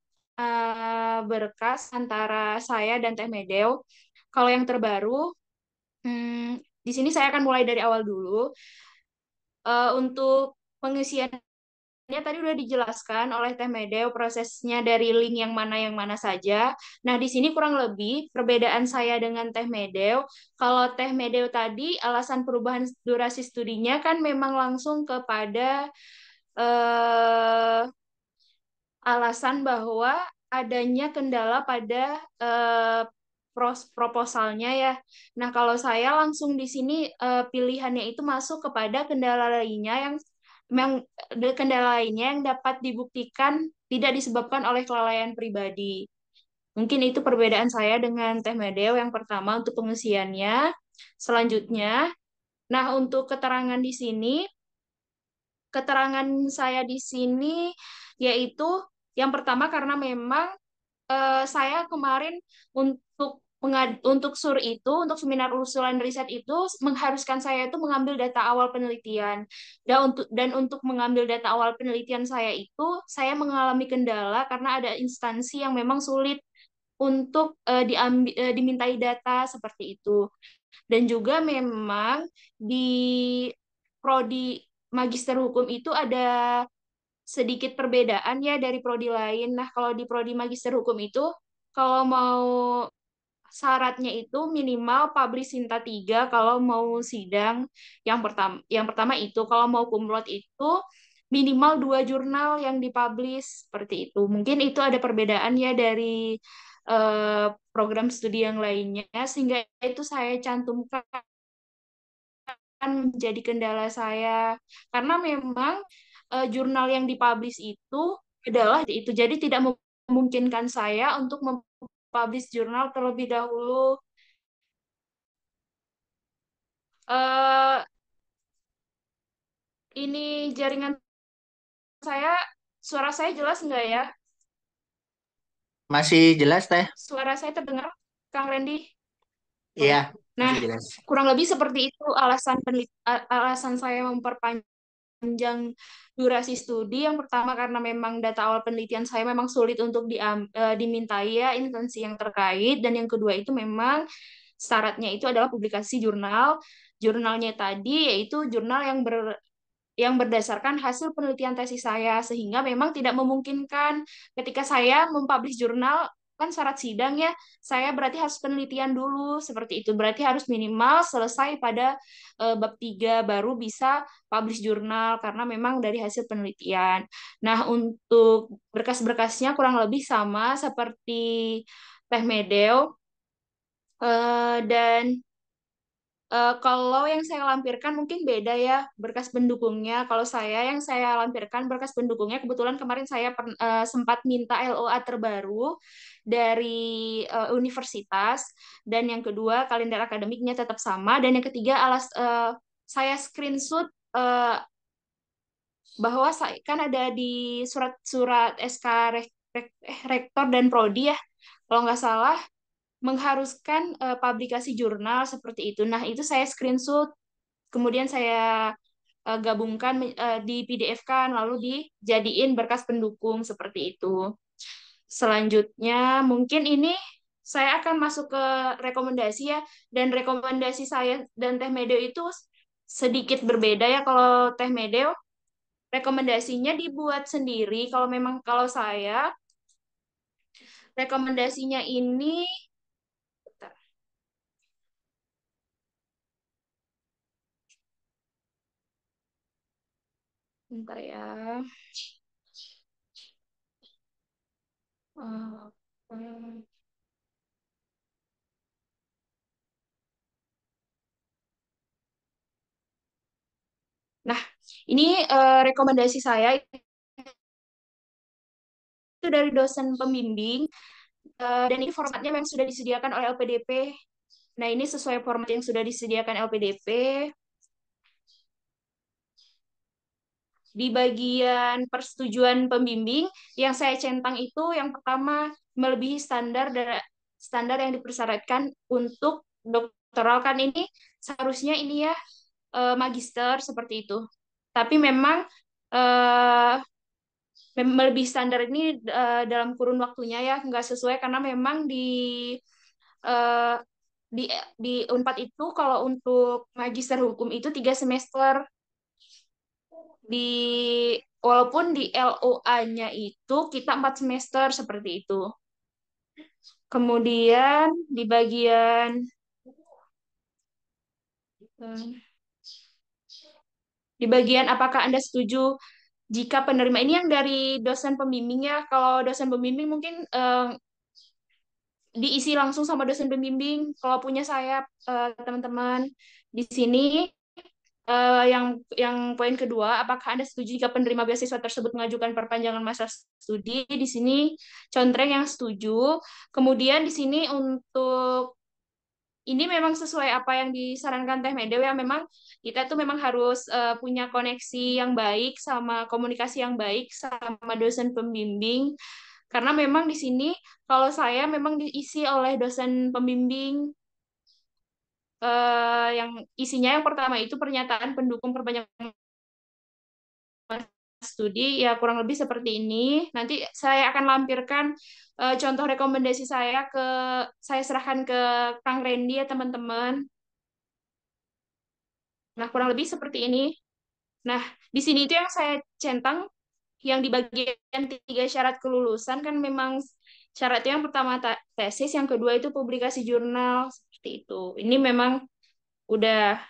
berkas antara saya dan Teh Medeu. Kalau yang terbaru, di sini saya akan mulai dari awal dulu. Untuk pengisiannya tadi udah dijelaskan oleh Teh Medeu prosesnya dari link yang mana saja. Nah, di sini kurang lebih perbedaan saya dengan Teh Medeu. Kalau Teh Medeu tadi alasan perubahan durasi studinya kan memang langsung kepada eh, alasan bahwa adanya kendala pada eh, proposalnya ya. Nah, kalau saya langsung di sini pilihannya itu masuk kepada kendala lainnya yang kendala lainnya yang dapat dibuktikan tidak disebabkan oleh kelalaian pribadi. Mungkin itu perbedaan saya dengan Teh Medeo yang pertama untuk pengisiannya. Selanjutnya, nah untuk keterangan saya di sini yaitu yang pertama karena memang saya kemarin untuk SUR itu, untuk seminar usulan riset itu mengharuskan saya itu mengambil data awal penelitian. Dan untuk mengambil data awal penelitian saya itu, saya mengalami kendala karena ada instansi yang memang sulit untuk dimintai data seperti itu. Dan juga memang di prodi Magister Hukum itu ada sedikit perbedaan ya dari prodi lain. Nah, kalau di prodi Magister Hukum itu, kalau mau syaratnya itu minimal publish Sinta 3 kalau mau sidang yang pertama itu kalau mau kumlot itu minimal 2 jurnal yang dipublish seperti itu. Mungkin itu ada perbedaan ya dari program studi yang lainnya sehingga itu saya cantumkan menjadi kendala saya karena memang jurnal yang dipublish itu adalah itu jadi tidak memungkinkan saya untuk mempublish jurnal terlebih dahulu. eh ini jaringan saya, suara saya jelas nggak ya? Masih jelas, Teh? Suara saya terdengar, Kang Randy? Oh Iya, ya. Nah, masih jelas. kurang lebih seperti itu alasan saya memperpanjang durasi studi. Yang pertama karena memang data awal penelitian saya memang sulit untuk dimintai ya instansi yang terkait, dan yang kedua itu memang syaratnya itu adalah publikasi jurnal. Jurnalnya tadi yaitu jurnal yang berdasarkan hasil penelitian tesis saya, sehingga memang tidak memungkinkan ketika saya mempublish jurnal, kan syarat sidang ya, saya berarti harus penelitian dulu, seperti itu. Berarti harus minimal selesai pada bab 3 baru bisa publish jurnal, karena memang dari hasil penelitian. Nah, untuk berkas-berkasnya kurang lebih sama seperti Teh Medeo, dan kalau yang saya lampirkan mungkin beda ya berkas pendukungnya. Kalau yang saya lampirkan berkas pendukungnya kebetulan kemarin saya sempat minta LOA terbaru dari universitas, dan yang kedua kalender akademiknya tetap sama, dan yang ketiga saya screenshot bahwa saya kan ada di surat-surat SK rektor dan prodi ya. Kalau nggak salah mengharuskan publikasi jurnal seperti itu. Nah, itu saya screenshot, kemudian saya gabungkan di PDF-kan, lalu dijadiin berkas pendukung seperti itu. Selanjutnya, mungkin ini saya akan masuk ke rekomendasi ya, dan rekomendasi saya dan Teh Medeo itu sedikit berbeda ya. Kalau Teh Medeo, rekomendasinya dibuat sendiri. Kalau saya, rekomendasinya ini, bentar, bentar ya. Eh, Nah, Ini rekomendasi saya itu dari dosen pembimbing, dan ini formatnya memang sudah disediakan oleh LPDP. Nah, ini sesuai format yang sudah disediakan LPDP. Di bagian persetujuan pembimbing, yang saya centang itu yang pertama melebihi standar yang dipersyaratkan untuk doktoral. Kan ini seharusnya ini ya magister seperti itu. Tapi memang eh, melebihi standar ini dalam kurun waktunya ya nggak sesuai, karena memang eh, di di Unpad itu kalau untuk magister hukum itu 3 semester. Di Walaupun di LOA-nya itu kita 4 semester seperti itu. Kemudian di bagian apakah Anda setuju jika penerima ini yang dari dosen pembimbing ya. Kalau dosen pembimbing mungkin diisi langsung sama dosen pembimbing. Kalau punya saya teman-teman di sini, yang poin kedua, apakah Anda setuju jika penerima beasiswa tersebut mengajukan perpanjangan masa studi? Di sini contreng yang setuju. Kemudian di sini untuk ini memang sesuai apa yang disarankan Teh Medew ya, memang kita tuh memang harus punya koneksi yang baik sama komunikasi yang baik sama dosen pembimbing, karena memang di sini kalau saya memang diisi oleh dosen pembimbing, yang isinya yang pertama itu pernyataan pendukung perpanjangan studi, ya kurang lebih seperti ini. Nanti saya akan lampirkan contoh rekomendasi saya serahkan ke Kang Randy ya teman-teman. Nah, kurang lebih seperti ini. Nah, di sini itu yang saya centang, yang di bagian 3 syarat kelulusan kan memang syarat itu yang pertama tesis, yang kedua itu publikasi jurnal seperti itu. Ini memang udah.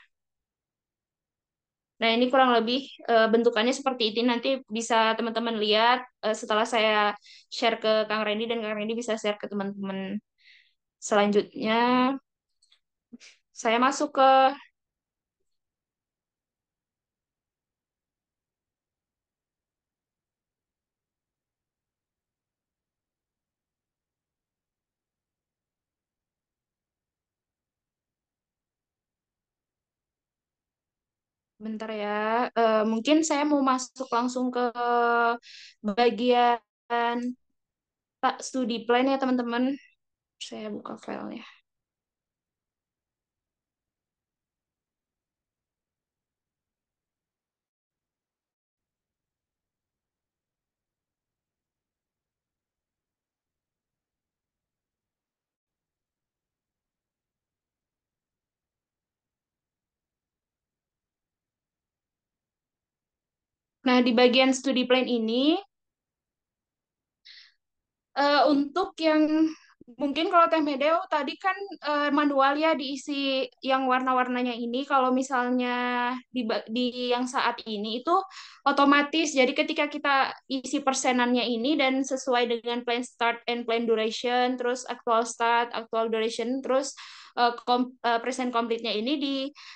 Nah, ini kurang lebih bentukannya seperti ini. Nanti bisa teman-teman lihat setelah saya share ke Kang Randy, dan Kang Randy bisa share ke teman-teman. Selanjutnya, saya masuk ke bentar ya. Mungkin saya mau masuk langsung ke bagian studi plan ya, teman-teman. Saya buka filenya. Nah, di bagian studi plan ini, untuk yang mungkin kalau Teh Medeo tadi kan manual ya diisi yang warna-warnanya ini. Kalau misalnya di yang saat ini itu otomatis. Jadi ketika kita isi persenannya ini dan sesuai dengan plan start and plan duration, terus actual start, actual duration, terus present complete-nya ini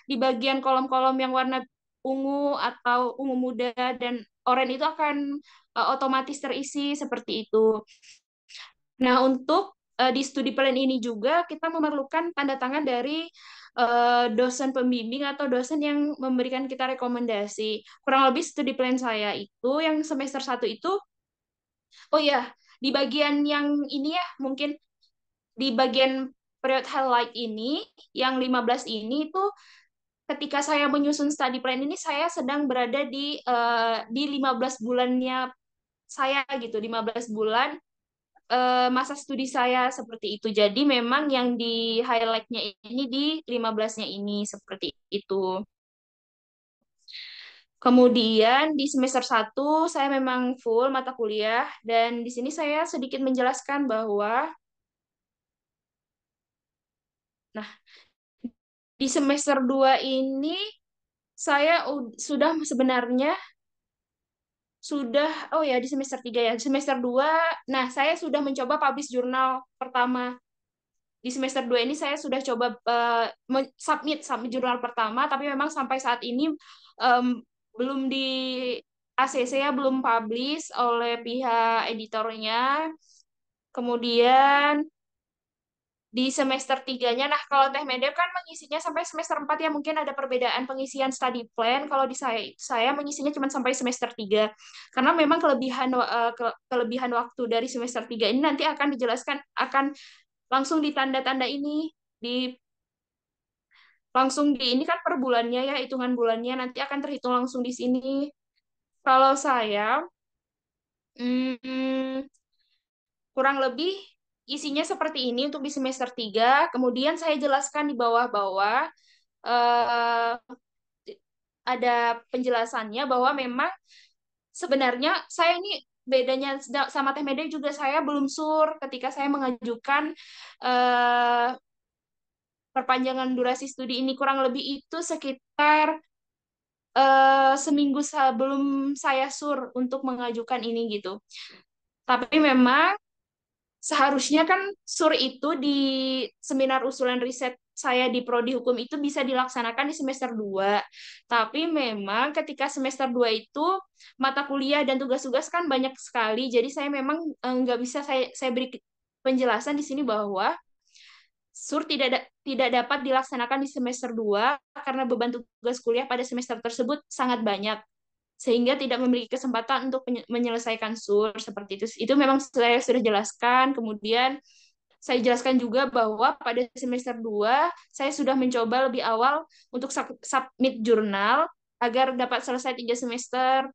di bagian kolom-kolom yang warna ungu atau ungu muda dan oranye itu akan otomatis terisi seperti itu. Nah, untuk di studi plan ini juga kita memerlukan tanda tangan dari dosen pembimbing atau dosen yang memberikan kita rekomendasi. Kurang lebih studi plan saya itu yang semester 1 itu, oh ya, di bagian yang ini ya, mungkin di bagian period highlight ini, yang 15 ini itu ketika saya menyusun study plan ini, saya sedang berada di 15 bulannya saya gitu, 15 bulan masa studi saya seperti itu. Jadi memang yang di highlight-nya ini di 15-nya ini seperti itu. Kemudian di semester 1 saya memang full mata kuliah, dan di sini saya sedikit menjelaskan bahwa nah, di semester 2 ini saya sudah sebenarnya sudah, oh ya, di semester 3 ya. Di semester 2 nah saya sudah mencoba publish jurnal pertama. Di semester 2 ini saya sudah coba submit jurnal pertama, tapi memang sampai saat ini belum di ACC ya, belum publish oleh pihak editornya. Kemudian di semester tiganya, nah kalau Teh Mede kan mengisinya sampai semester 4 ya, mungkin ada perbedaan pengisian study plan. Kalau di saya mengisinya cuma sampai semester 3. Karena memang kelebihan waktu dari semester 3 ini nanti akan dijelaskan, akan langsung di tanda-tanda ini, di langsung di ini kan per bulannya ya, hitungan bulannya nanti akan terhitung langsung di sini. Kalau saya, hmm, kurang lebih isinya seperti ini untuk di semester 3. Kemudian saya jelaskan di bawah-bawah, eh, ada penjelasannya bahwa memang sebenarnya saya ini bedanya sama Teh Mede juga, saya belum sur ketika saya mengajukan eh, perpanjangan durasi studi ini, kurang lebih itu sekitar seminggu sebelum saya sur untuk mengajukan ini gitu. Tapi memang seharusnya kan sur itu di seminar usulan riset saya di Prodi Hukum itu bisa dilaksanakan di semester 2. Tapi memang ketika semester 2 itu mata kuliah dan tugas-tugas kan banyak sekali. Jadi saya memang nggak bisa saya beri penjelasan di sini bahwa sur tidak dapat dilaksanakan di semester 2 karena beban tugas kuliah pada semester tersebut sangat banyak, sehingga tidak memiliki kesempatan untuk menyelesaikan sur seperti itu. Itu memang saya sudah jelaskan. Kemudian saya jelaskan juga bahwa pada semester 2 saya sudah mencoba lebih awal untuk submit jurnal agar dapat selesai 3 semester.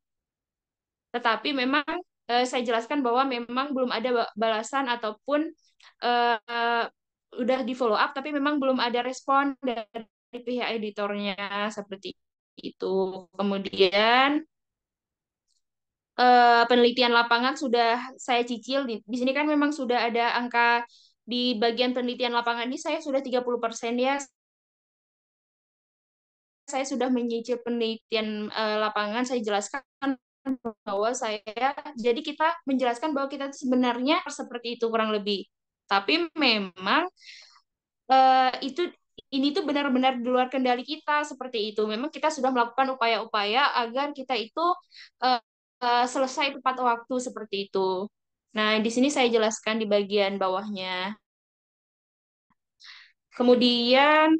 Tetapi memang saya jelaskan bahwa memang belum ada balasan ataupun eh, udah di follow up, tapi memang belum ada respon dari pihak editornya seperti itu. Kemudian penelitian lapangan sudah saya cicil. Di sini kan memang sudah ada angka di bagian penelitian lapangan ini, saya sudah 30% ya. Saya sudah menyicil penelitian lapangan, saya jelaskan bahwa jadi kita menjelaskan bahwa kita sebenarnya seperti itu kurang lebih. Tapi memang itu ini tuh benar-benar di luar kendali kita seperti itu. Memang kita sudah melakukan upaya-upaya agar kita itu eh, selesai tepat waktu seperti itu. Nah, di sini saya jelaskan di bagian bawahnya. Kemudian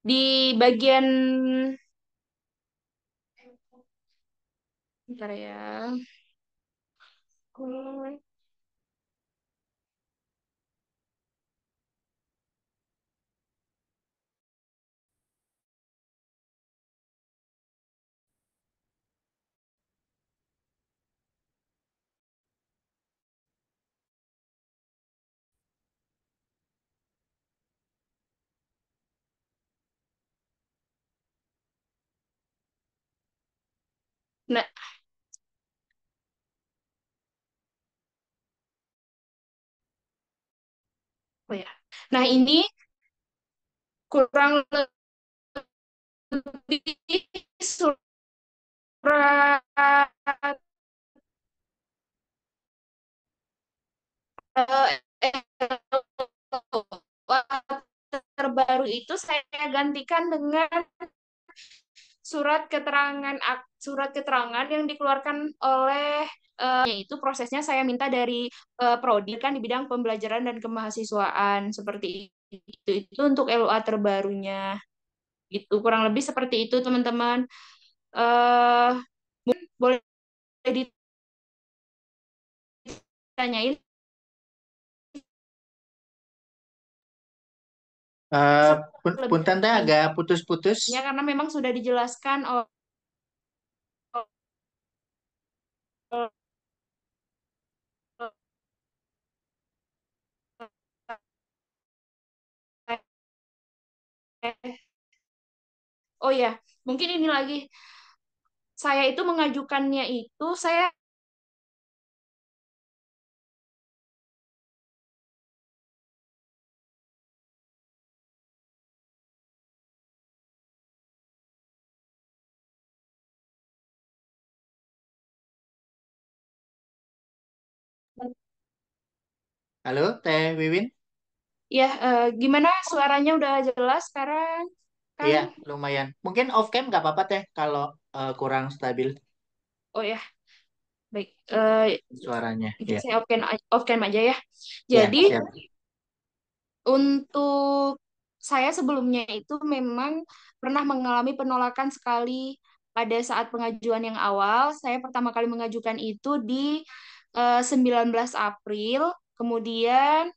di bagian, bentar ya. Nah, oh ya. Nah, ini kurang lebih surat terbaru itu saya gantikan dengan surat keterangan yang dikeluarkan oleh yaitu prosesnya saya minta dari prodi kan di bidang pembelajaran dan kemahasiswaan seperti itu untuk LOA terbarunya. Itu kurang lebih seperti itu teman-teman. eh Boleh ditanyain Eh, Punten teh selebihnya, agak putus-putus. karena memang sudah dijelaskan oleh oh ya, mungkin ini lagi, saya itu mengajukannya itu saya Halo, Teh Wiwin. ya, gimana suaranya udah jelas sekarang? kan? Iya, lumayan. Mungkin off cam nggak apa-apa teh kalau kurang stabil Oh ya, baik. suaranya. Mungkin Iya, saya off cam aja ya. iya, Jadi siap. untuk saya sebelumnya itu memang pernah mengalami penolakan sekali pada saat pengajuan yang awal. Saya pertama kali mengajukan itu di 19 April. Kemudian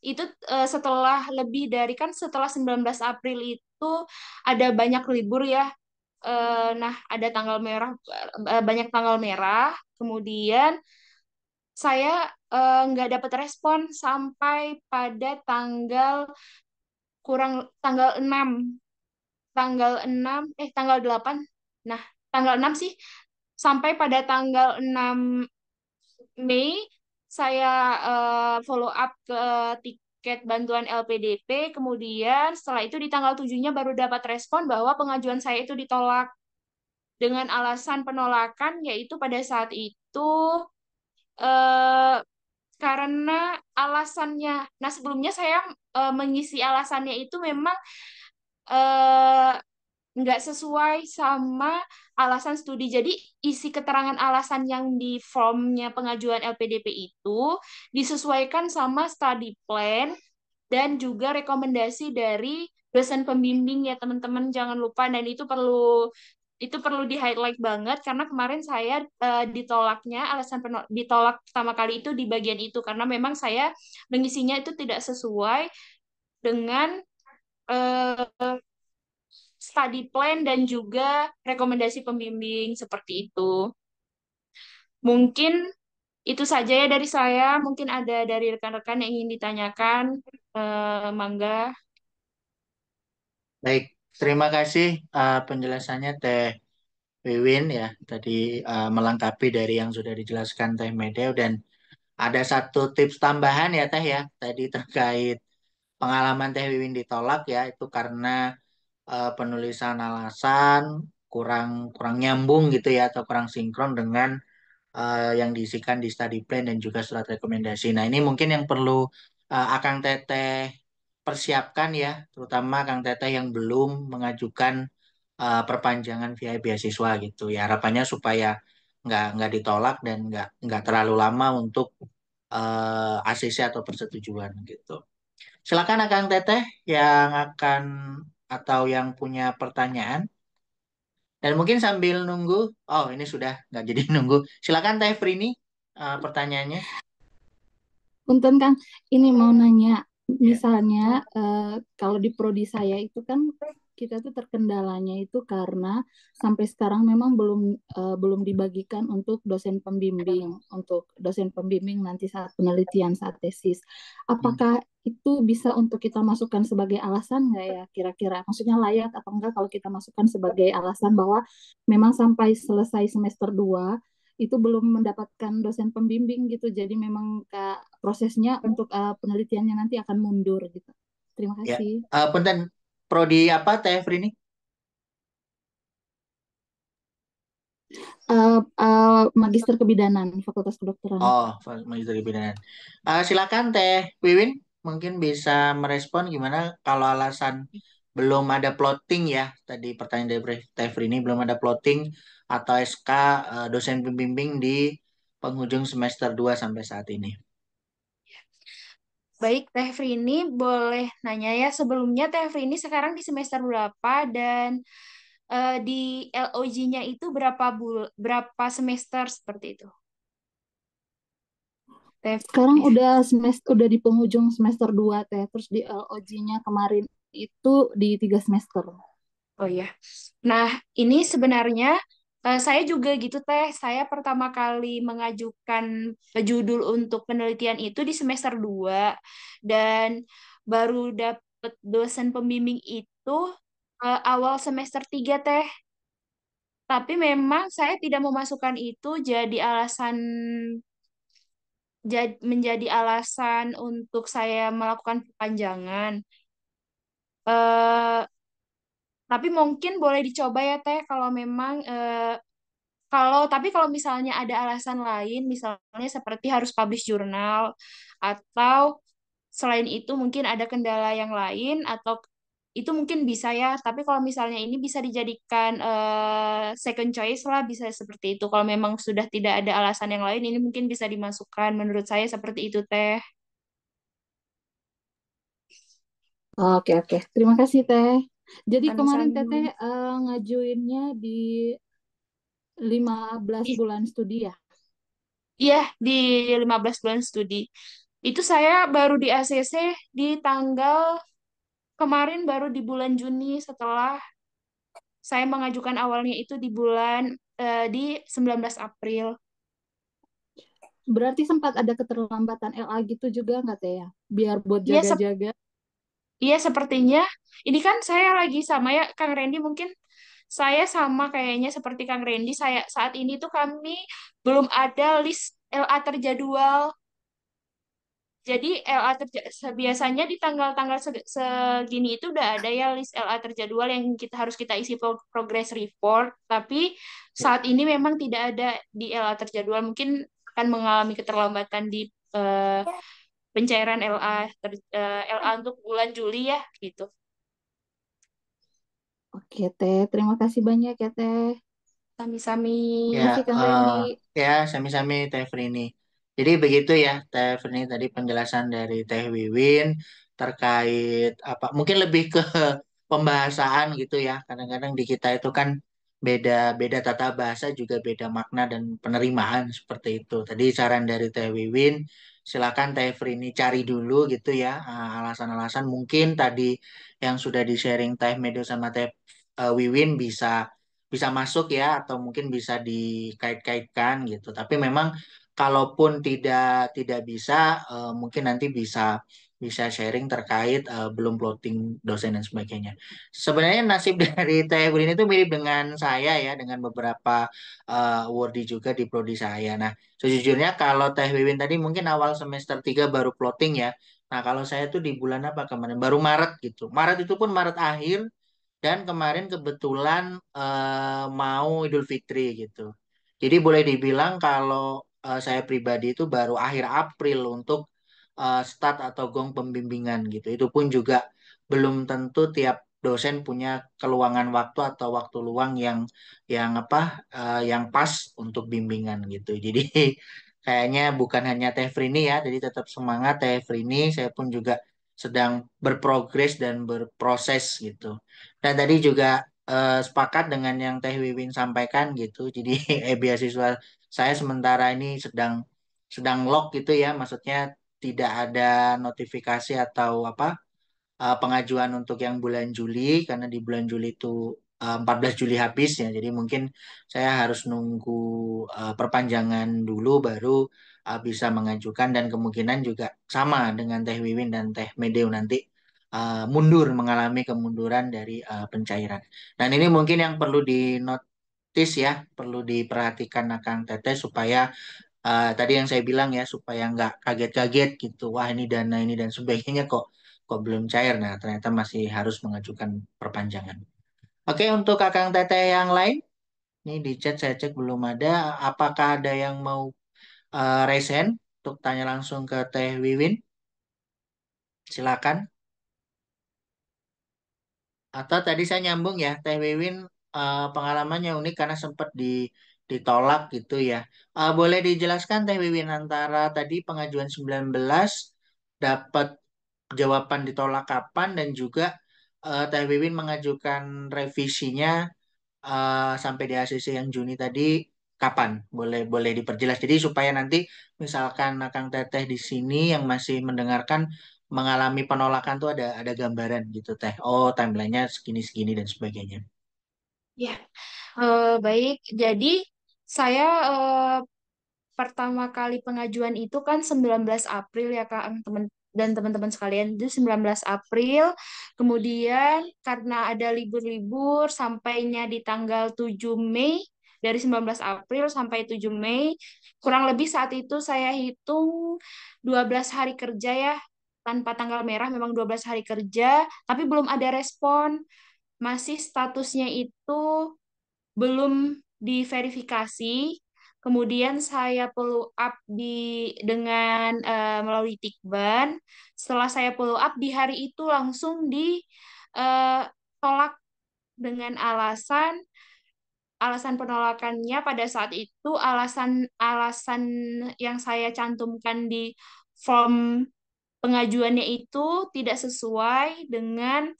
itu setelah 19 April itu ada banyak libur ya. Nah, ada tanggal merah, banyak tanggal merah. Kemudian saya nggak dapat respon sampai pada tanggal 6, tanggal 8. Nah, tanggal 6 sih, sampai pada tanggal 6 Mei saya follow up ke tiket bantuan LPDP. Kemudian setelah itu di tanggal 7-nya baru dapat respon bahwa pengajuan saya itu ditolak dengan alasan penolakan, yaitu pada saat itu eh, karena alasannya. Nah, sebelumnya saya mengisi alasannya itu memang eh, nggak sesuai sama alasan studi. Jadi isi keterangan alasan yang di formnya pengajuan LPDP itu disesuaikan sama study plan dan juga rekomendasi dari dosen pembimbing ya teman-teman, jangan lupa. Dan itu perlu di highlight banget karena kemarin saya ditolaknya, ditolak pertama kali itu di bagian itu karena memang saya mengisinya itu tidak sesuai dengan eh, study plan dan juga rekomendasi pembimbing seperti itu. Mungkin itu saja ya dari saya. Mungkin ada dari rekan-rekan yang ingin ditanyakan. Mangga. Baik, terima kasih penjelasannya Teh Wiwin ya. Tadi melengkapi dari yang sudah dijelaskan Teh Medeo dan ada satu tips tambahan ya Teh ya. Tadi terkait pengalaman Teh Wiwin ditolak ya, itu karena penulisan alasan kurang kurang nyambung gitu ya atau kurang sinkron dengan yang diisikan di study plan dan juga surat rekomendasi. Nah, ini mungkin yang perlu Akang Teteh persiapkan ya, terutama Akang Teteh yang belum mengajukan perpanjangan via beasiswa gitu ya. Harapannya supaya nggak ditolak dan nggak terlalu lama untuk ACC atau persetujuan gitu. Silakan Akang Teteh yang akan atau yang punya pertanyaan. Dan mungkin sambil nunggu, oh ini sudah nggak jadi nunggu. Silakan Teh Frini, pertanyaannya. Punten Kang, ini mau nanya, misalnya kalau di prodi saya itu kan kita tuh terkendalanya itu karena sampai sekarang memang belum dibagikan untuk dosen pembimbing nanti saat penelitian, saat tesis. Hmm. Apakah itu bisa untuk kita masukkan sebagai alasan nggak ya kira-kira? Maksudnya layak atau enggak kalau kita masukkan sebagai alasan bahwa memang sampai selesai semester 2 itu belum mendapatkan dosen pembimbing gitu. Jadi memang Kak, prosesnya untuk penelitiannya nanti akan mundur gitu. Terima Ya, kasih. punten, prodi apa Teh Frini? Magister Kebidanan, Fakultas Kedokteran. Oh, Magister Kebidanan. Silakan Teh Wiwin, mungkin bisa merespon gimana kalau alasan belum ada plotting ya. Tadi pertanyaan dari Teh Frini belum ada plotting atau SK dosen pembimbing di penghujung semester 2 sampai saat ini. Baik, Teh Frini boleh nanya ya. Sebelumnya Teh Frini sekarang di semester berapa dan di LOG-nya itu berapa semester seperti itu? Teh Sekarang Frini. udah di penghujung semester 2 Teh. Terus di LOG-nya kemarin itu di 3 semester. Oh ya. Nah, ini sebenarnya saya juga gitu Teh. Saya pertama kali mengajukan judul untuk penelitian itu di semester 2 dan baru dapet dosen pembimbing itu awal semester 3 Teh. Tapi memang saya tidak memasukkan itu menjadi alasan untuk saya melakukan perpanjangan. Eh, tapi mungkin boleh dicoba ya Teh kalau memang tapi kalau misalnya ada alasan lain, misalnya seperti harus publish jurnal, atau selain itu mungkin ada kendala yang lain, atau itu mungkin bisa ya. Tapi kalau misalnya ini bisa dijadikan second choice lah, bisa seperti itu. Kalau memang sudah tidak ada alasan yang lain, ini mungkin bisa dimasukkan. Menurut saya seperti itu, Teh. Oke, oke. Terima kasih, Teh. Jadi kemarin Sama-sama. Teteh ngajuinnya di 15 I- bulan studi ya? Iya, di 15 bulan studi. Itu saya baru di ACC di tanggal kemarin baru di bulan Juni setelah saya mengajukan awalnya itu di di 19 April. Berarti sempat ada keterlambatan LA gitu juga nggak, Teh ya? Biar buat Iya, jaga-jaga. iya sepertinya. Ini kan saya lagi sama ya Kang Randy, mungkin saya sama kayaknya seperti Kang Randy. Saya saat ini tuh kami belum ada list LA terjadwal. Jadi biasanya di tanggal-tanggal segini itu udah ada ya list LA terjadwal yang harus kita isi progress report. Tapi saat ini memang tidak ada di LA terjadwal. Mungkin akan mengalami keterlambatan di eh, pencairan LA untuk bulan Juli ya gitu. Oke, Teh. Terima kasih banyak ya, Teh. Sami-sami. Ya, Makasih, Kang eh, Randy. ya sami-sami Teh Frini. Jadi begitu ya Teh Frini tadi penjelasan dari Teh Wiwin terkait apa mungkin lebih ke pembahasaan gitu ya. Kadang-kadang di kita itu kan beda beda tata bahasa juga beda makna dan penerimaan seperti itu. Tadi saran dari Teh Wiwin, silakan Teh Frini cari dulu gitu ya alasan-alasan mungkin tadi yang sudah di-sharing Teh Medo sama Teh Wiwin bisa masuk ya atau mungkin bisa dikait-kaitkan gitu. Tapi memang kalaupun tidak bisa mungkin nanti bisa sharing terkait belum plotting dosen dan sebagainya. Sebenarnya nasib dari Teh Evelyn itu mirip dengan saya ya dengan beberapa awardee juga di prodi saya. Nah, sejujurnya kalau Teh Wiwin tadi mungkin awal semester 3 baru plotting ya. Nah, kalau saya tuh di bulan apa kemarin? Baru Maret gitu. Maret itu pun Maret akhir dan kemarin kebetulan mau Idul Fitri gitu. Jadi boleh dibilang kalau saya pribadi itu baru akhir April untuk start atau gong pembimbingan gitu. Itu pun juga belum tentu tiap dosen punya keluangan waktu atau waktu luang yang pas untuk bimbingan gitu. Jadi kayaknya bukan hanya Teh Frini ya, jadi tetap semangat Teh Frini. Saya pun juga sedang berprogres dan berproses gitu. Dan tadi juga sepakat dengan yang Teh Wiwin sampaikan gitu. Jadi beasiswa saya sementara ini sedang sedang lock gitu ya, maksudnya tidak ada notifikasi atau pengajuan untuk yang bulan Juli karena di bulan Juli itu 14 Juli habis ya. Jadi mungkin saya harus nunggu perpanjangan dulu baru bisa mengajukan dan kemungkinan juga sama dengan Teh Wiwin dan Teh Medeu nanti mundur mengalami kemunduran dari pencairan. Dan ini mungkin yang perlu dinotis ya, perlu diperhatikan Akang Teteh supaya tadi yang saya bilang ya supaya nggak kaget-kaget gitu. Wah ini dana ini dan sebagainya kok kok belum cair. Nah ternyata masih harus mengajukan perpanjangan. Oke untuk kakang teteh yang lain, ini di chat saya cek belum ada. Apakah ada yang mau resen untuk tanya langsung ke Teh Wiwin? Silakan. Atau tadi saya nyambung ya, Teh Wiwin pengalamannya unik karena sempat ditolak gitu ya. Boleh dijelaskan Teh Wiwin antara tadi pengajuan 19 dapat jawaban ditolak kapan dan juga Teh Wiwin mengajukan revisinya sampai di ACC yang Juni tadi kapan? Boleh boleh diperjelas. Jadi supaya nanti misalkan Kang Teteh di sini yang masih mendengarkan mengalami penolakan tuh ada gambaran gitu Teh. Oh, timelinenya segini segini dan sebagainya. Ya, baik. Jadi saya pertama kali pengajuan itu kan 19 April ya Kak dan teman-teman sekalian, itu 19 April. Kemudian karena ada libur-libur sampainya di tanggal 7 Mei, dari 19 April sampai 7 Mei, kurang lebih saat itu saya hitung 12 hari kerja ya, tanpa tanggal merah, memang 12 hari kerja, tapi belum ada respon. Masih statusnya itu belum diverifikasi. kemudian saya follow up dengan melalui Tikban. Setelah saya follow up di hari itu langsung ditolak dengan alasan penolakannya pada saat itu alasan yang saya cantumkan di form pengajuannya itu tidak sesuai dengan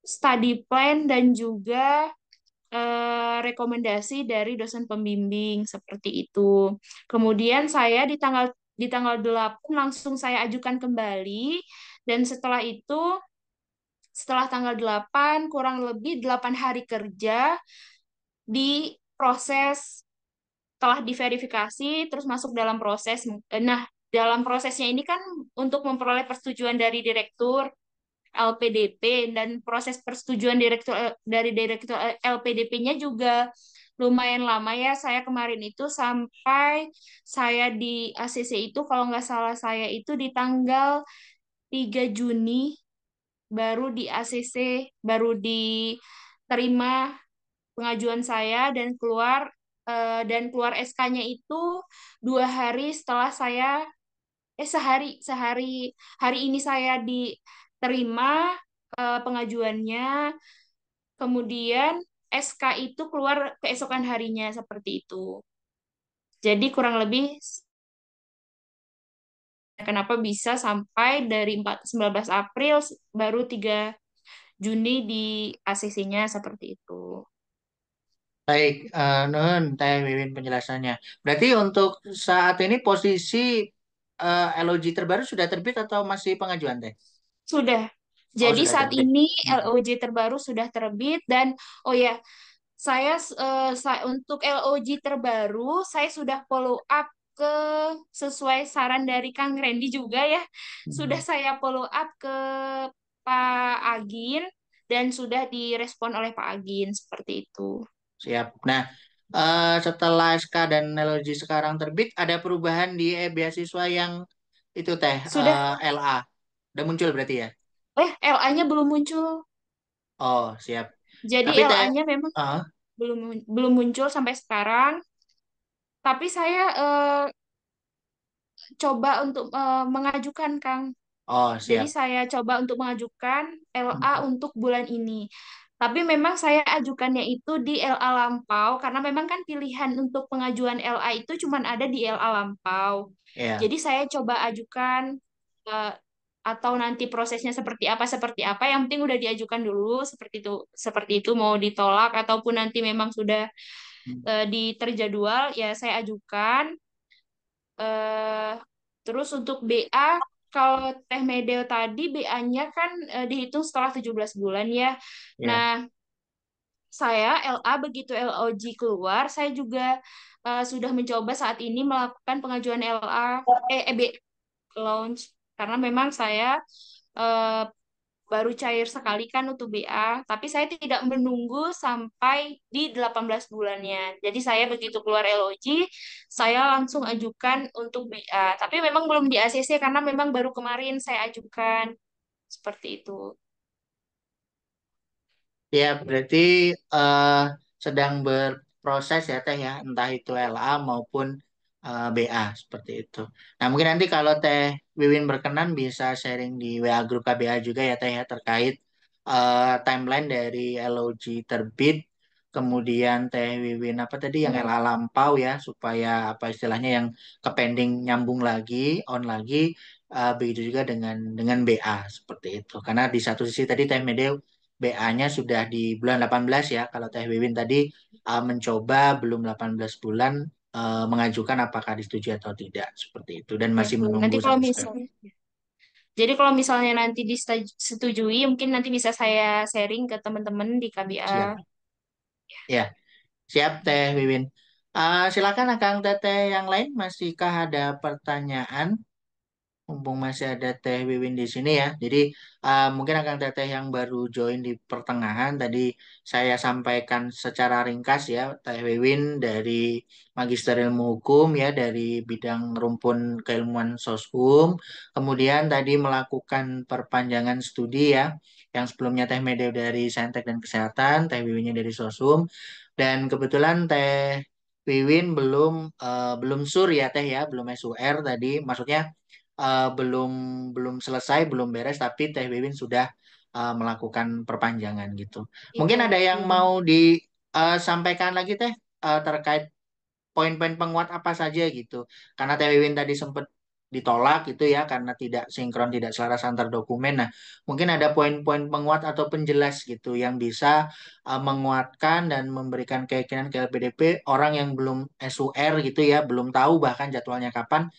study plan dan juga rekomendasi dari dosen pembimbing seperti itu. Kemudian saya di tanggal 8 langsung saya ajukan kembali dan setelah tanggal 8 kurang lebih 8 hari kerja diproses, telah diverifikasi terus masuk dalam proses. Nah, dalam prosesnya ini kan untuk memperoleh persetujuan dari direktur LPDP, dan proses persetujuan dari direktur LPDP-nya juga lumayan lama ya. Saya kemarin itu sampai saya di ACC itu kalau nggak salah saya itu di tanggal 3 Juni baru di ACC, baru diterima pengajuan saya dan keluar SK-nya itu 2 hari setelah sehari sehari hari ini saya diterima pengajuannya, kemudian SK itu keluar keesokan harinya seperti itu. Jadi kurang lebih kenapa bisa sampai dari 19 April baru 3 Juni di ACC-nya seperti itu. Baik, Nun, Teh Wiwin penjelasannya. Berarti untuk saat ini posisi LOG terbaru sudah terbit atau masih pengajuan, Teh? Sudah. Oh, Jadi sudah saat terbit. ini Hmm. LOJ terbaru sudah terbit dan oh ya, untuk LOJ terbaru saya sudah follow up ke sesuai saran dari Kang Randy juga ya. Sudah saya follow up ke Pak Agin dan sudah direspon oleh Pak Agin seperti itu. Siap. Nah, setelah SK dan LOG sekarang terbit, ada perubahan di beasiswa yang itu, Teh, Sudah LA. Udah muncul berarti ya? LA-nya belum muncul. Oh, siap. Jadi Tapi Teh, LA-nya memang eh, belum belum muncul sampai sekarang. Tapi saya coba untuk mengajukan, Kang. oh, Jadi siap. saya coba untuk mengajukan LA Hmm. untuk bulan ini. Tapi memang saya ajukannya itu di LA Lampau karena memang kan pilihan untuk pengajuan LA itu cuma ada di LA Lampau. Ya. Jadi saya coba ajukan eh, atau nanti prosesnya seperti apa yang penting udah diajukan dulu seperti itu mau ditolak ataupun nanti memang sudah Hmm. diterjadwal ya saya ajukan. eh Terus untuk BA, kalau Teh Medeo tadi BA-nya kan dihitung setelah 17 bulan ya. Ya. Nah, saya LA begitu LOG keluar, saya juga sudah mencoba saat ini melakukan pengajuan LA B launch karena memang saya eh, baru cair sekali kan untuk BA, tapi saya tidak menunggu sampai di 18 bulannya. Jadi saya begitu keluar LOG, saya langsung ajukan untuk BA. Tapi memang belum di ACC karena memang baru kemarin saya ajukan. Seperti itu. Ya, berarti eh, sedang berproses ya Teh ya, entah itu LA maupun BA seperti itu. Nah, mungkin nanti kalau Teh Wiwin berkenan bisa sharing di WA grup KBA juga ya Teh ya terkait timeline dari LOG terbit, kemudian Teh Wiwin apa tadi yang Hmm. LA lampau ya, supaya apa istilahnya yang ke pending nyambung lagi, on lagi, begitu juga dengan BA seperti itu. Karena di satu sisi tadi Teh Medeo BA-nya sudah di bulan 18 ya. Kalau Teh Wiwin tadi mencoba belum 18 bulan mengajukan apakah disetujui atau tidak seperti itu dan Ya, masih nanti menunggu kalau sampai sekarang. misalnya jadi kalau misalnya nanti disetujui, mungkin nanti bisa saya sharing ke teman-teman di KBA. Siap. Ya, siap Teh Wiwin. Silakan Kang Teteh yang lain masihkah ada pertanyaan? Mumpung masih ada Teh Wiwin di sini ya. Jadi mungkin akan Teteh yang baru join di pertengahan tadi saya sampaikan secara ringkas ya Teh Wiwin dari Magister Ilmu Hukum ya dari bidang rumpun keilmuan Soshum. Kemudian tadi melakukan perpanjangan studi ya yang sebelumnya Teh Medeo dari Saintek dan Kesehatan, Teh Wiwinnya dari Soshum. Dan kebetulan Teh Wiwin belum sur ya Teh ya, belum SUR tadi. Maksudnya belum belum selesai, belum beres, tapi Teh Wiwin sudah melakukan perpanjangan gitu. Mungkin Iya. ada yang mau disampaikan lagi Teh terkait poin-poin penguat apa saja gitu. Karena Teh Wiwin tadi sempat ditolak gitu ya karena tidak sinkron, tidak selaras antar dokumen. Nah, mungkin ada poin-poin penguat atau penjelas gitu yang bisa menguatkan dan memberikan keyakinan ke LPDP orang yang belum SUR gitu ya, belum tahu bahkan jadwalnya kapan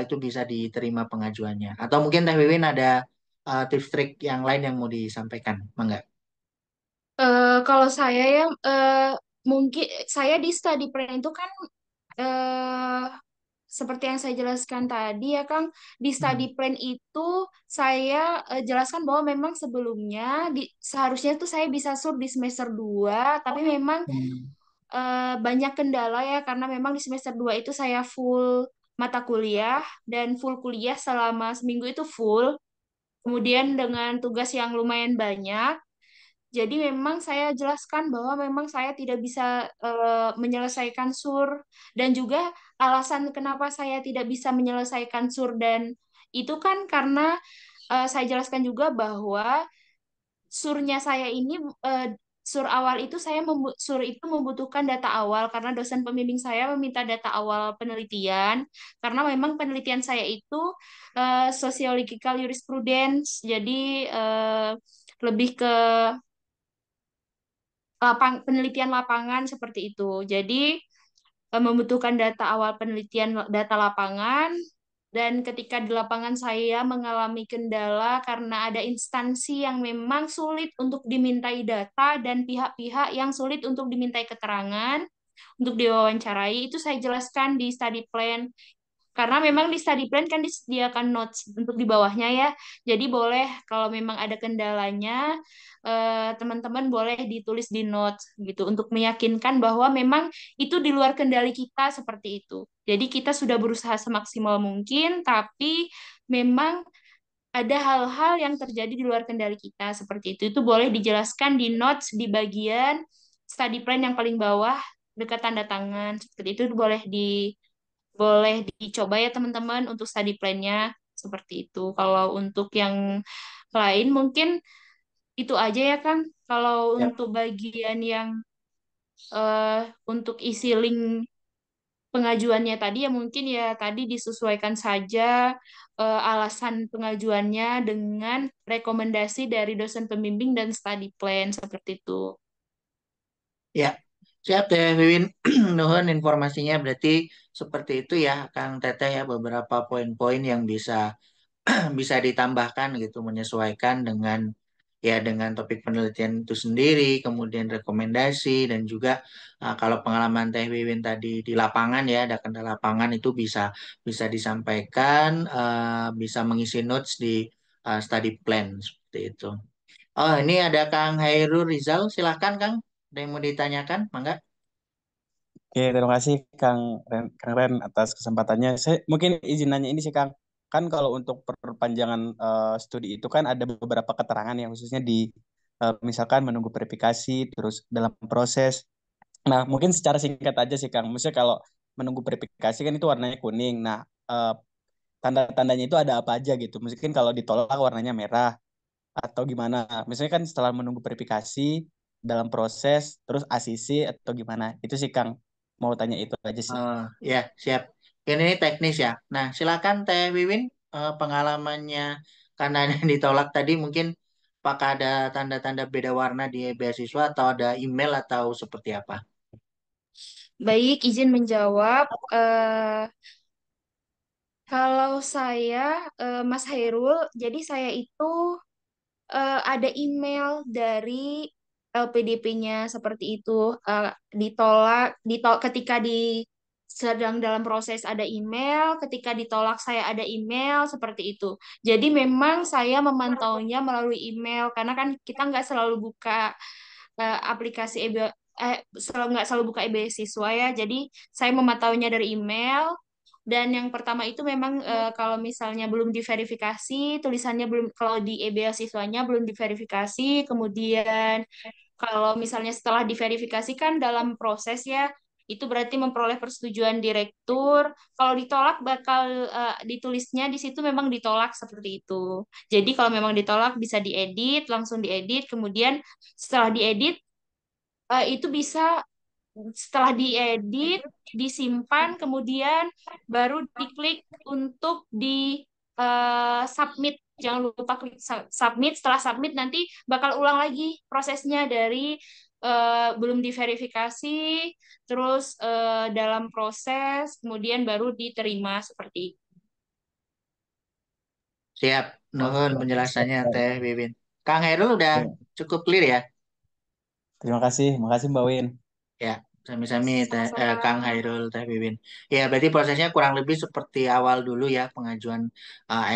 itu bisa diterima pengajuannya. Atau mungkin Teh Wiwin ada tips trik yang lain yang mau disampaikan, Mangga? Kalau saya ya mungkin saya di study plan itu kan eh, seperti yang saya jelaskan tadi ya Kang, di study Hmm. plan itu saya jelaskan bahwa memang sebelumnya seharusnya tuh saya bisa sur di semester 2, tapi memang Hmm. banyak kendala ya karena memang di semester 2 itu saya full mata kuliah dan full kuliah selama seminggu itu full. Kemudian dengan tugas yang lumayan banyak, jadi memang saya jelaskan bahwa memang saya tidak bisa menyelesaikan sur dan juga alasan kenapa saya tidak bisa menyelesaikan sur dan itu kan karena saya jelaskan juga bahwa surnya saya ini eh, sur awal itu sur itu membutuhkan data awal karena dosen pembimbing saya meminta data awal penelitian karena memang penelitian saya itu sociological jurisprudence jadi lebih ke penelitian lapangan seperti itu. Jadi membutuhkan data awal penelitian data lapangan dan ketika di lapangan saya mengalami kendala karena ada instansi yang memang sulit untuk dimintai data dan pihak-pihak yang sulit untuk dimintai keterangan untuk diwawancarai itu saya jelaskan di study plan karena memang di study plan kan disediakan notes untuk di bawahnya ya. Jadi boleh kalau memang ada kendalanya, teman-teman boleh ditulis di notes gitu untuk meyakinkan bahwa memang itu di luar kendali kita seperti itu. Jadi kita sudah berusaha semaksimal mungkin, tapi memang ada hal-hal yang terjadi di luar kendali kita seperti itu. Itu boleh dijelaskan di notes di bagian study plan yang paling bawah dekat tanda tangan. Seperti itu boleh dicoba ya teman-teman untuk study plan-nya seperti itu. Kalau untuk yang lain mungkin itu aja ya Kang. Kalau Ya. untuk bagian yang eh, untuk isi link pengajuannya tadi ya mungkin ya tadi disesuaikan saja alasan pengajuannya dengan rekomendasi dari dosen pembimbing dan study plan seperti itu. Ya, siap Teh Wiwin. Nuhun informasinya berarti seperti itu ya Kang Teteh ya beberapa poin-poin yang bisa bisa ditambahkan gitu menyesuaikan dengan topik penelitian itu sendiri, kemudian rekomendasi dan juga kalau pengalaman Teh Wiwin tadi di lapangan ya ada kendala lapangan itu bisa bisa disampaikan, bisa mengisi notes di study plan seperti itu. Oh, ini ada Kang Hairul Rizal, silahkan Kang. Ada yang mau ditanyakan, Mangga? Oke, terima kasih Kang Ren atas kesempatannya. Saya mungkin izin nanya ini sih Kang. Kan kalau untuk perpanjangan studi itu kan ada beberapa keterangan yang khususnya di misalkan menunggu verifikasi terus dalam proses. Nah, mungkin secara singkat aja sih Kang. Maksudnya kalau menunggu verifikasi kan itu warnanya kuning. Nah, tanda-tandanya itu ada apa aja gitu. Mungkin kalau ditolak warnanya merah atau gimana. Misalnya kan setelah menunggu verifikasi dalam proses terus ACC atau gimana. Itu sih Kang. Mau tanya itu aja sih. Ya, siap. Ini teknis ya. Nah, silakan Teh Wiwin, pengalamannya karena ada yang ditolak tadi mungkin apakah ada tanda-tanda beda warna di beasiswa atau ada email atau seperti apa? Baik, izin menjawab. Kalau saya, Mas Hairul, jadi saya itu ada email dari LPDP-nya seperti itu ketika sedang dalam proses ada email, ketika ditolak saya ada email seperti itu. Jadi memang saya memantaunya melalui email karena kan kita nggak selalu buka aplikasi nggak selalu buka e-beasiswa ya. Jadi saya memantaunya dari email. Dan yang pertama itu memang kalau misalnya belum diverifikasi, tulisannya belum kalau di e-beasiswanya belum diverifikasi, kemudian kalau misalnya setelah diverifikasi kan dalam proses ya, Itu berarti memperoleh persetujuan direktur. Kalau ditolak bakal ditulisnya di situ memang ditolak seperti itu. Jadi kalau memang ditolak bisa diedit, langsung diedit. Kemudian setelah diedit itu bisa setelah diedit, disimpan, kemudian baru diklik untuk di submit. Jangan lupa klik submit. Setelah submit nanti bakal ulang lagi prosesnya dari belum diverifikasi, terus dalam proses, kemudian baru diterima seperti itu. Siap, Oh, nuhun siap, siap, penjelasannya Kang. Teh Wiwin. Kang Hairul udah Ya, cukup clear ya? terima kasih, makasih Mbak Win. Ya, sami-sami Sama-sama. Kang Hairul Teh Wiwin. Ya, berarti prosesnya kurang lebih seperti awal dulu ya, pengajuan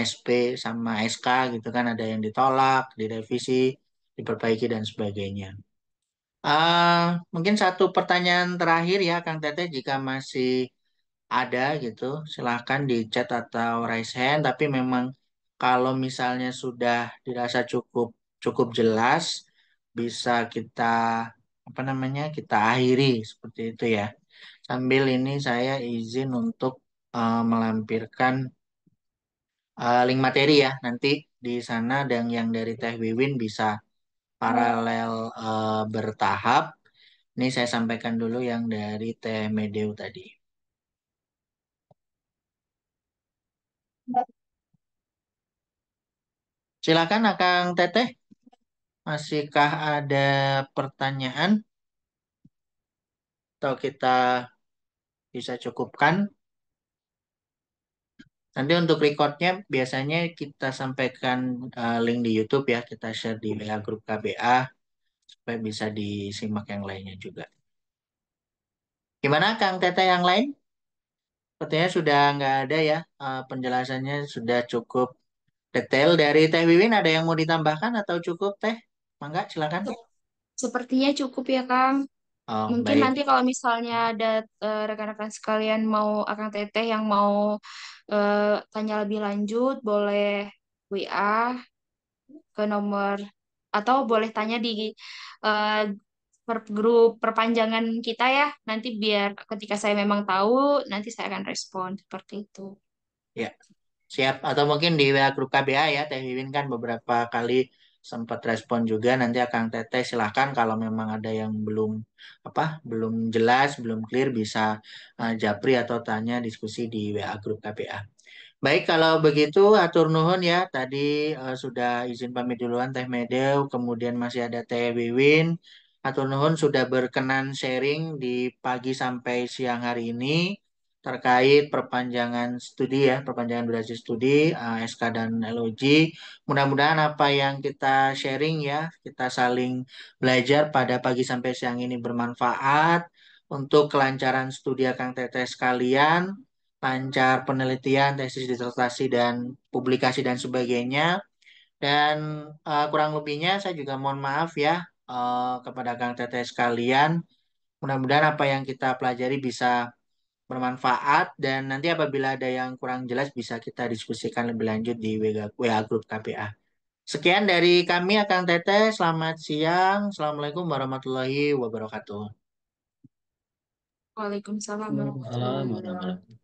SP sama SK gitu kan, ada yang ditolak, direvisi, diperbaiki dan sebagainya. Mungkin satu pertanyaan terakhir ya, Kang Teteh, jika masih ada gitu, silahkan di chat atau raise hand. Tapi memang kalau misalnya sudah dirasa cukup cukup jelas, bisa kita apa namanya kita akhiri seperti itu ya. Sambil ini saya izin untuk melampirkan link materi ya. Nanti di sana dan yang dari Teh Wiwin bisa paralel bertahap. Ini saya sampaikan dulu yang dari Teh Medeu tadi. Silakan Akang Teteh, masihkah ada pertanyaan atau kita bisa cukupkan? Nanti untuk recordnya biasanya kita sampaikan link di YouTube ya, kita share di WA grup KBA supaya bisa disimak yang lainnya juga. Gimana Kang Teteh yang lain? Sepertinya sudah nggak ada ya, penjelasannya sudah cukup detail. Dari Teh Wiwin ada yang mau ditambahkan atau cukup Teh? Mangga silakan. Sepertinya cukup ya, Kang. Oh, Mungkin baik. nanti kalau misalnya ada rekan-rekan sekalian mau Akang Teteh yang mau tanya lebih lanjut, boleh WA ke nomor atau boleh tanya di eh, grup perpanjangan kita ya. Nanti biar ketika saya memang tahu, nanti saya akan respon seperti itu. Ya, siap. Atau mungkin di WA grup KBA ya, Teh Wiwin kan beberapa kali sempat respon juga. Nanti akan Teteh silahkan kalau memang ada yang belum jelas, belum clear bisa japri atau tanya diskusi di WA grup KBA. Baik, kalau begitu atur nuhun ya. Tadi sudah izin pamit duluan Teh Medeu, kemudian masih ada Teh Wiwin. Atur nuhun sudah berkenan sharing di pagi sampai siang hari ini terkait perpanjangan studi ya, perpanjangan durasi studi SK dan LOG. Mudah-mudahan apa yang kita sharing ya, kita saling belajar pada pagi sampai siang ini bermanfaat untuk kelancaran studi Kang Teteh sekalian, lancar penelitian, tesis disertasi dan publikasi dan sebagainya. Dan kurang lebihnya saya juga mohon maaf ya kepada Kang Teteh sekalian. Mudah-mudahan apa yang kita pelajari bisa bermanfaat dan nanti apabila ada yang kurang jelas bisa kita diskusikan lebih lanjut di WA Group KPA. Sekian dari kami Kang Teteh. Selamat siang. Assalamualaikum warahmatullahi wabarakatuh. Waalaikumsalam Waalaikumsalam warahmatullahi warahmatullahi wabarakatuh. wabarakatuh.